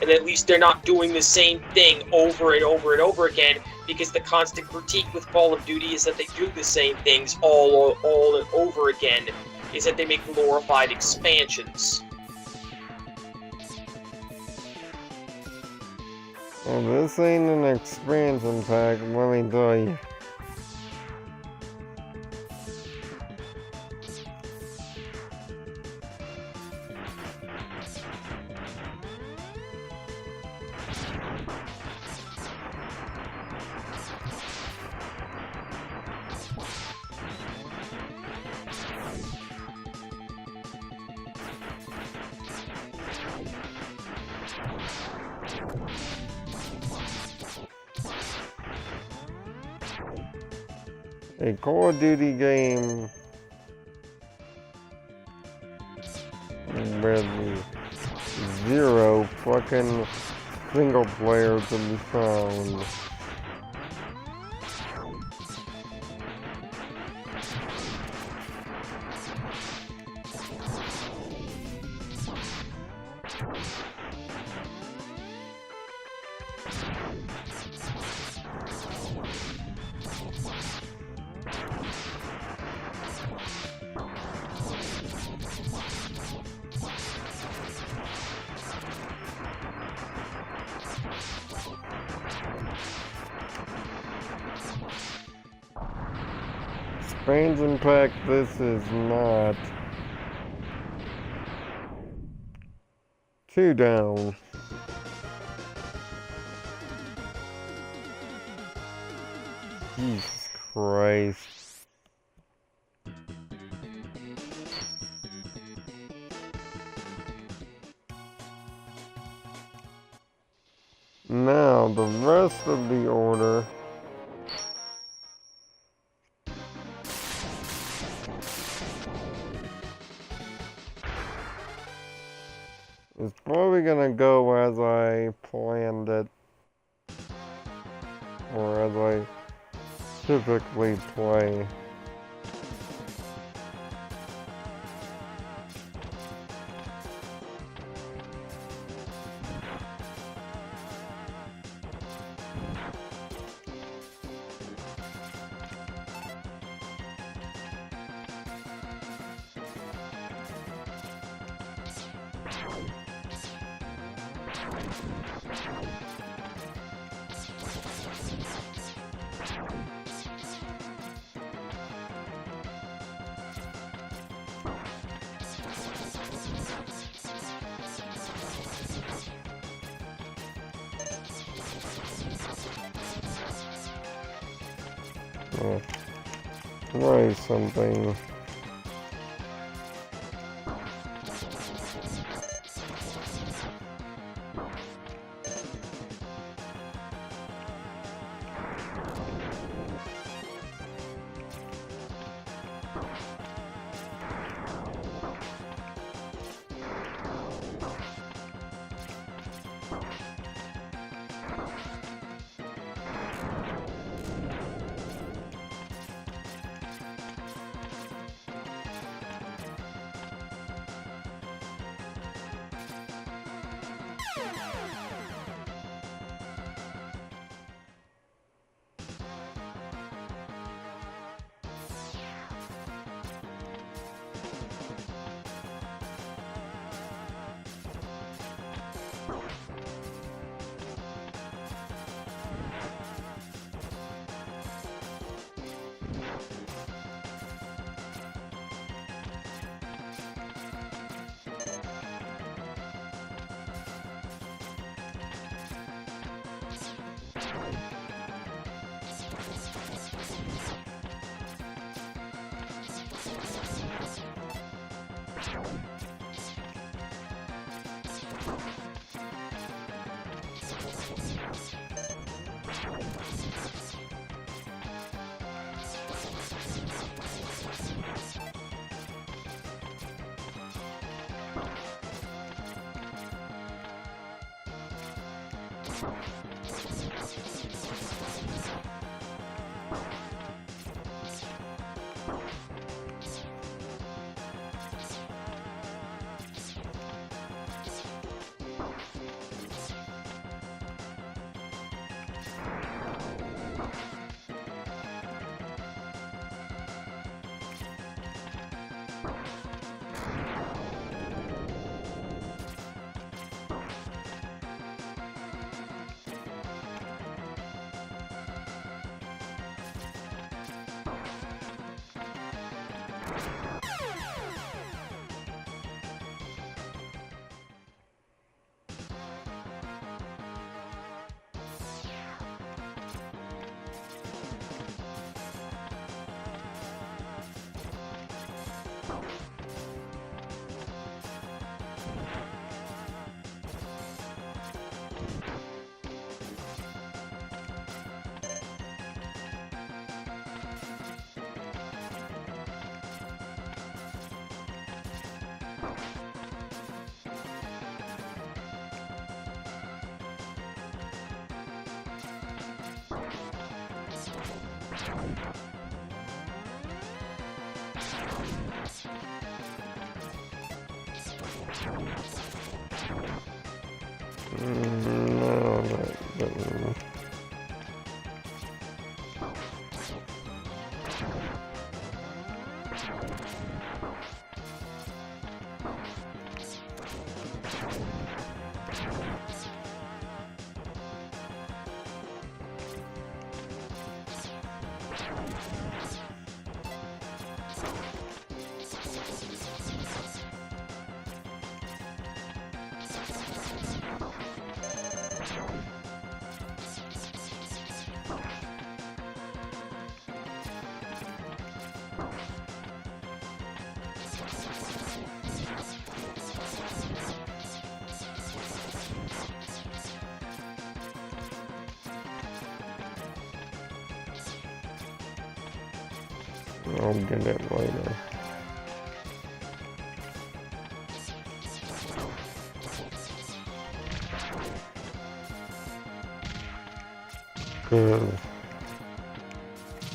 And at least they're not doing the same thing over and over and over again, because the constant critique with Call of Duty is that they do the same things all and over again, is that they make glorified expansions. Well, this ain't an expansion pack, let me tell you. A Call of Duty game with zero fucking single player to be found. Expansion pack, this is not. 2 down. Jesus Christ. Now, the rest of the order. It's probably gonna go as I planned it, or as I typically play. Oh, try something. No, that doesn't. I'll get it later.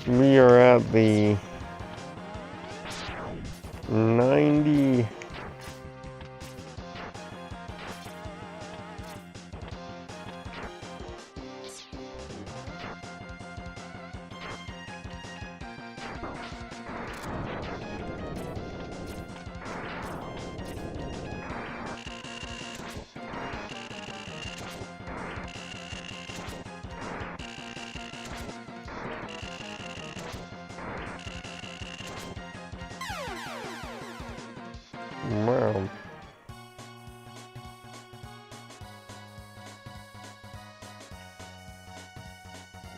We are at the 90. Wow.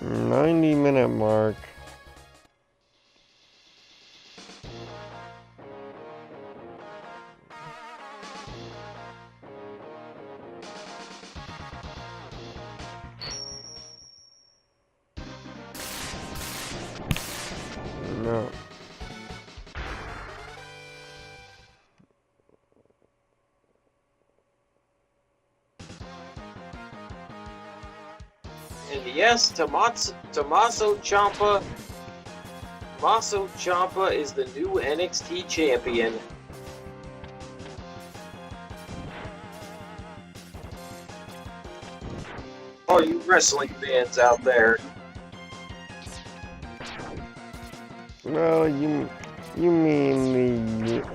90-minute mark. No. And yes, Tommaso Ciampa is the new NXT champion. All you wrestling fans out there. Well, you mean the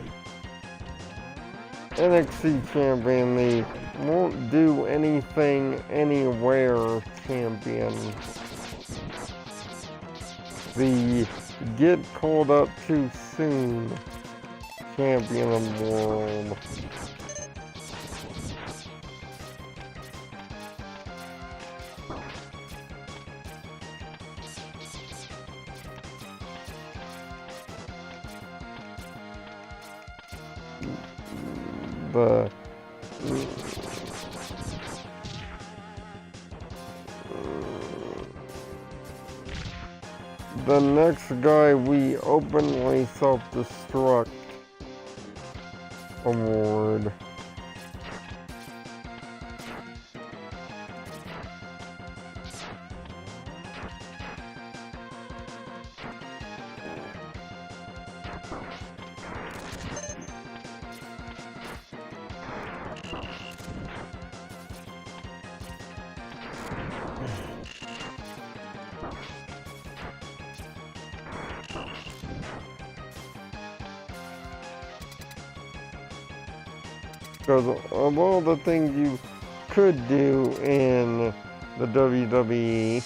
NXT champion, the won't do anything anywhere champion. The get called up too soon champion of the world. The next guy we openly self-destruct award. Because of all the things you could do in the WWE,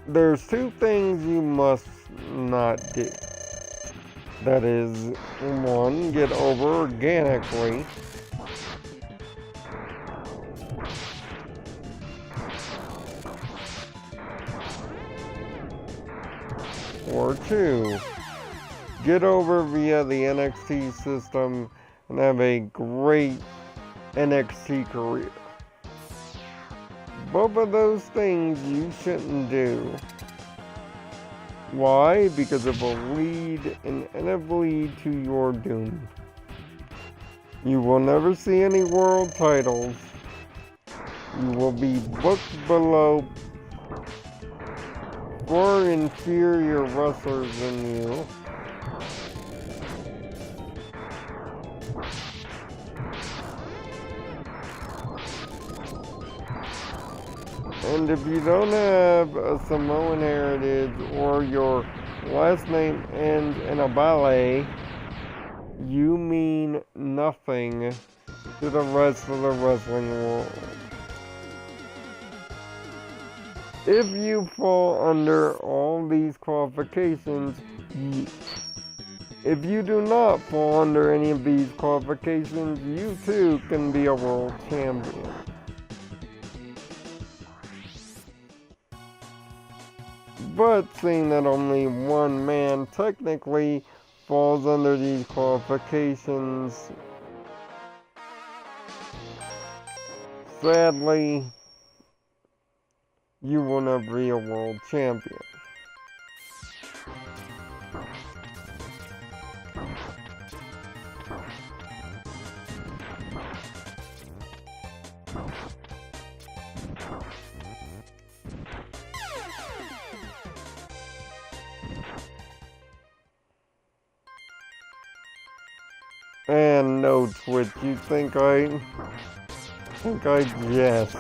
there's two things you must not do. That is, one, get over organically. Or two, get over via the NXT system and have a great NXT career. Both of those things you shouldn't do. Why? Because it will lead inevitably to your doom. You will never see any world titles. You will be booked below far inferior wrestlers than you. And if you don't have a Samoan heritage or your last name ends in a ballet, you mean nothing to the rest of the wrestling world. If you fall under all these qualifications, if you do not fall under any of these qualifications, you too can be a world champion. But seeing that only one man technically falls under these qualifications, sadly, you will never be a world champion. And no, Twitch, you think I jest.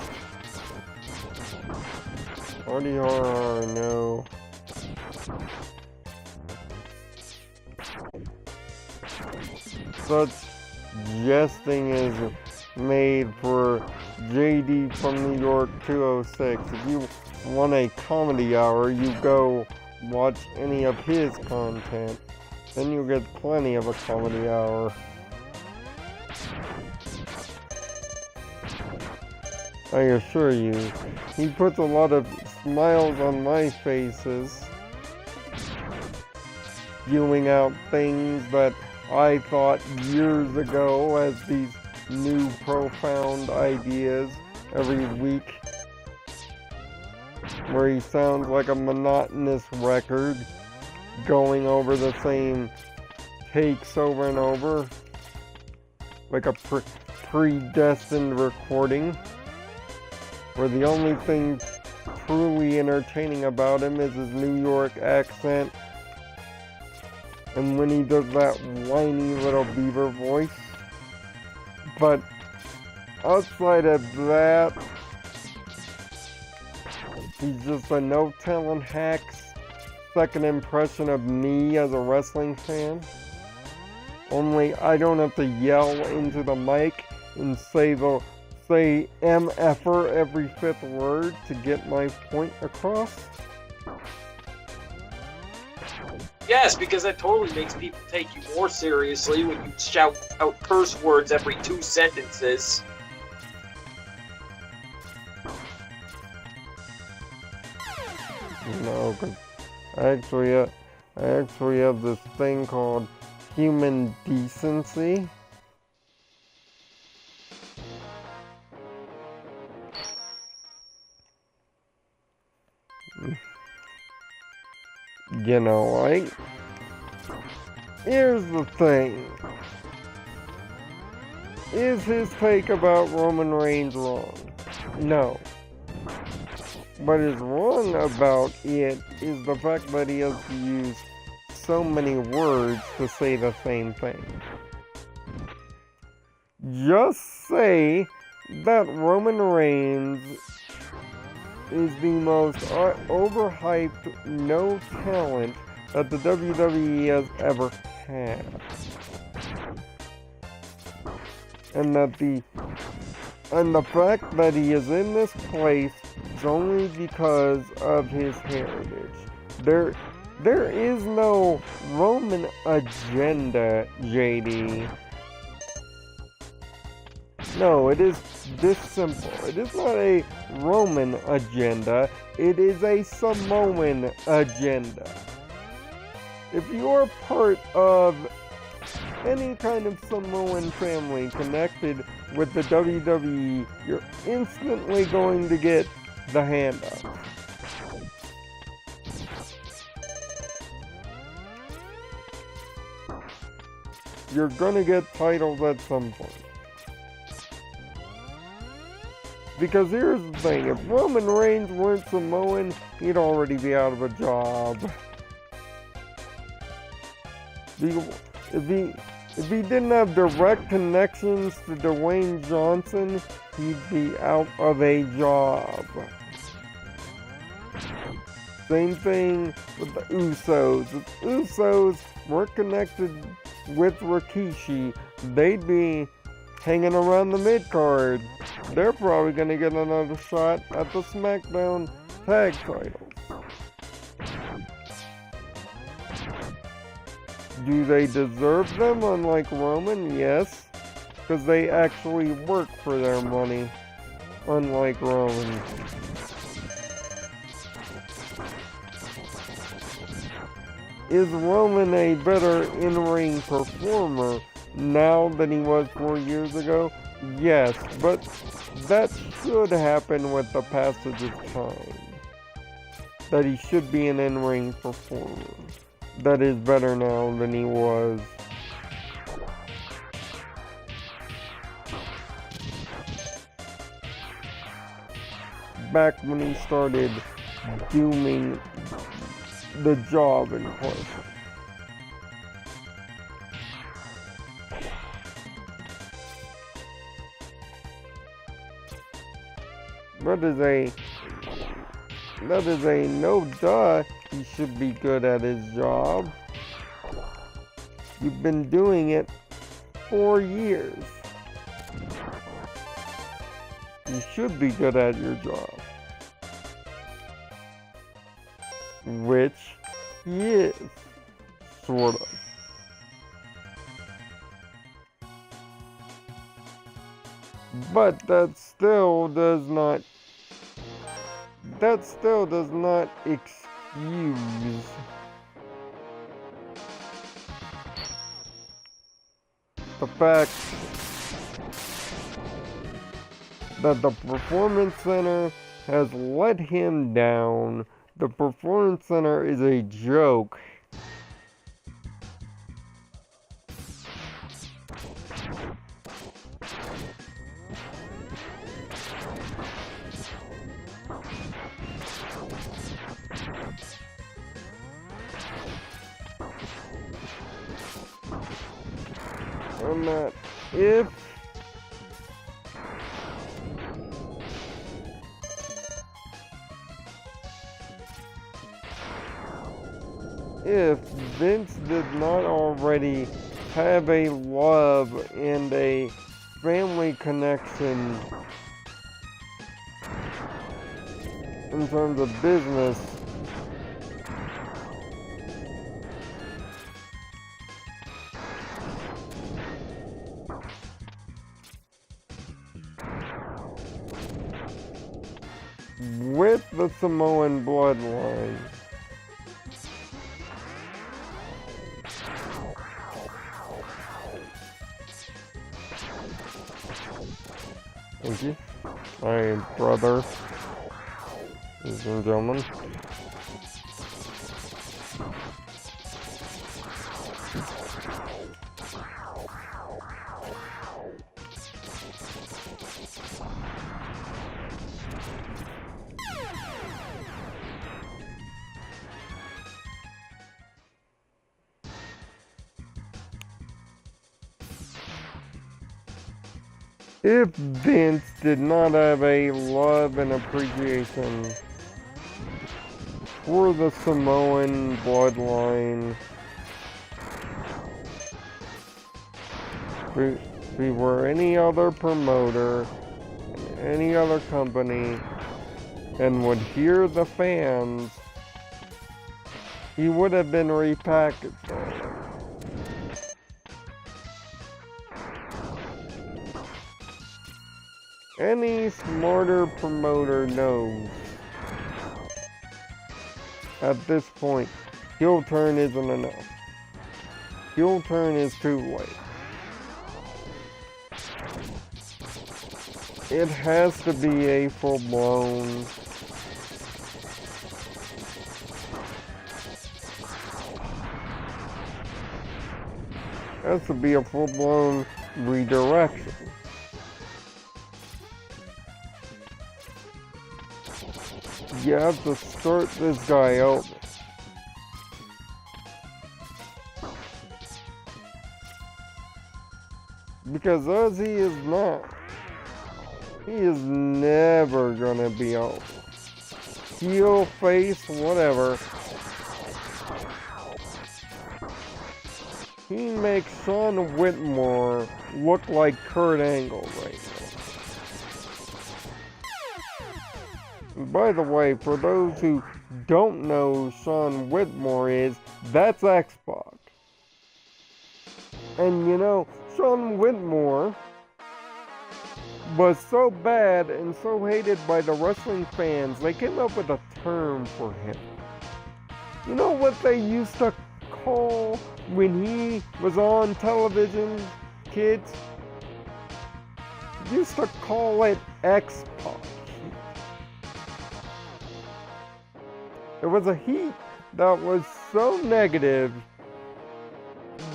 RDR, no. Such jesting is made for JD from New York 206. If you want a comedy hour, you go watch any of his content. Then you'll get plenty of a comedy hour. I assure you, he puts a lot of smiles on my faces, spewing out things that I thought years ago as these new profound ideas every week, where he sounds like a monotonous record going over the same takes over and over, like a predestined recording, where the only thing truly entertaining about him is his New York accent, and when he does that whiny little beaver voice. But outside of that, he's just a no-talent hack's second impression of me as a wrestling fan. Only I don't have to yell into the mic and say MFer every fifth word to get my point across. Yes, because that totally makes people take you more seriously when you shout out curse words every 2 sentences. No, because I actually have this thing called human decency. You know, like, here's the thing. Is his take about Roman Reigns wrong? No. What is wrong about it is the fact that he has to use so many words to say the same thing. Just say that Roman Reigns is the most overhyped no talent that the WWE has ever had. And the fact that he is in this place is only because of his heritage. There is no Roman agenda, JD. No, it is this simple. It is not a Roman agenda. It is a Samoan agenda. If you're part of any kind of Samoan family connected with the WWE, you're instantly going to get the handout. You're gonna get titles at some point. Because here's the thing, if Roman Reigns weren't Samoan, he'd already be out of a job. If he didn't have direct connections to Dwayne Johnson, he'd be out of a job. Same thing with the Usos. If Usos weren't connected with Rikishi, they'd be hanging around the mid-card. They're probably going to get another shot at the SmackDown tag titles. Do they deserve them, unlike Roman? Yes, because they actually work for their money, unlike Roman. Is Roman a better in-ring performer now than he was 4 years ago? Yes, but that should happen with the passage of time. That he should be an in-ring performer. That is better now than he was. Back when he started doing the job in person. That is a no duh. He should be good at his job. You've been doing it 4 years. You should be good at your job. Which he is, sort of. But that still does not excuse the fact that the Performance Center has let him down. The Performance Center is a joke. And that if Vince did not already have a love and a family connection in terms of business, with the Samoan bloodline, thank you. My brother, ladies and gentlemen. If Vince did not have a love and appreciation for the Samoan bloodline, if he were any other promoter, any other company, and would hear the fans, he would have been repackaged. Any smarter promoter knows at this point, heel turn isn't enough. Heel turn is too late. It has to be a full-blown redirection. You have to start this guy out. Because as he is now, he is never gonna be over. Heel, face, whatever. He makes Sean Whitmore look like Kurt Angle right now. By the way, for those who don't know who Sean Whitmore is, that's X-Pac. And you know, Sean Whitmore was so bad and so hated by the wrestling fans, they came up with a term for him. You know what they used to call when he was on television, kids? Used to call it X-Pac. It was a heat that was so negative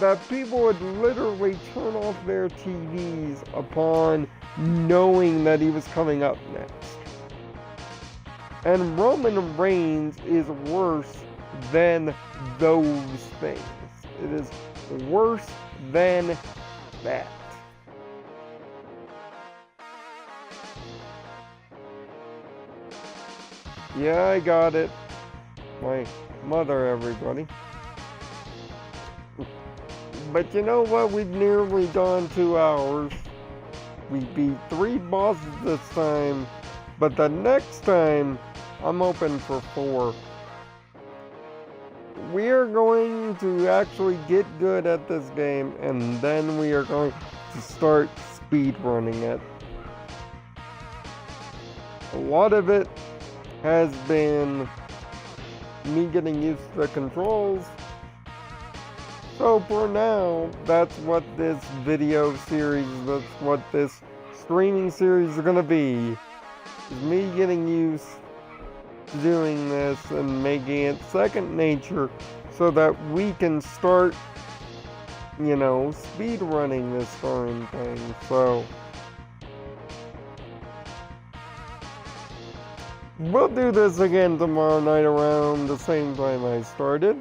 that people would literally turn off their TVs upon knowing that he was coming up next. And Roman Reigns is worse than those things. It is worse than that. Yeah, I got it. My mother, everybody. But you know what? We've nearly gone 2 hours. We beat 3 bosses this time. But the next time, I'm open for 4. We are going to actually get good at this game, and then we are going to start speedrunning it. A lot of it has been me getting used to the controls. So for now, that's what this video series, that's what this streaming series is going to be. Is me getting used to doing this and making it second nature so that we can start, you know, speed running this darn thing. So we'll do this again tomorrow night around the same time I started.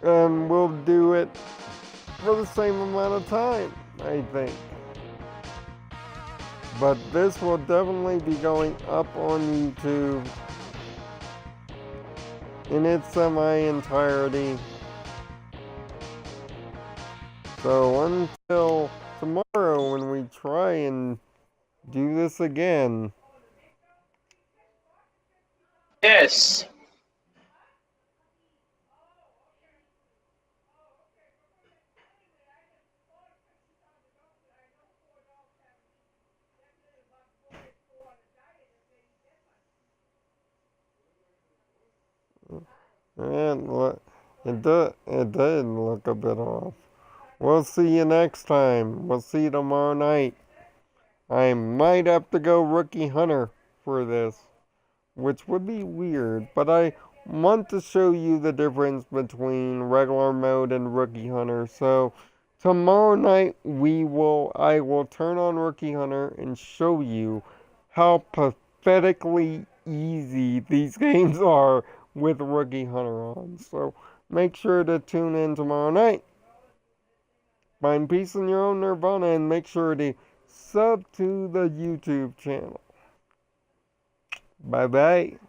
And we'll do it for the same amount of time, I think. But this will definitely be going up on YouTube in its semi-entirety. So until tomorrow when we try and do this again. Yes. It did look a bit off. We'll see you next time. We'll see you tomorrow night. I might have to go Rookie Hunter for this, which would be weird, but I want to show you the difference between regular mode and Rookie Hunter. So tomorrow night I will turn on Rookie Hunter and show you how pathetically easy these games are with Rookie Hunter on. So make sure to tune in tomorrow night. Find peace in your own Nirvana and make sure to sub to the YouTube channel. Bye bye.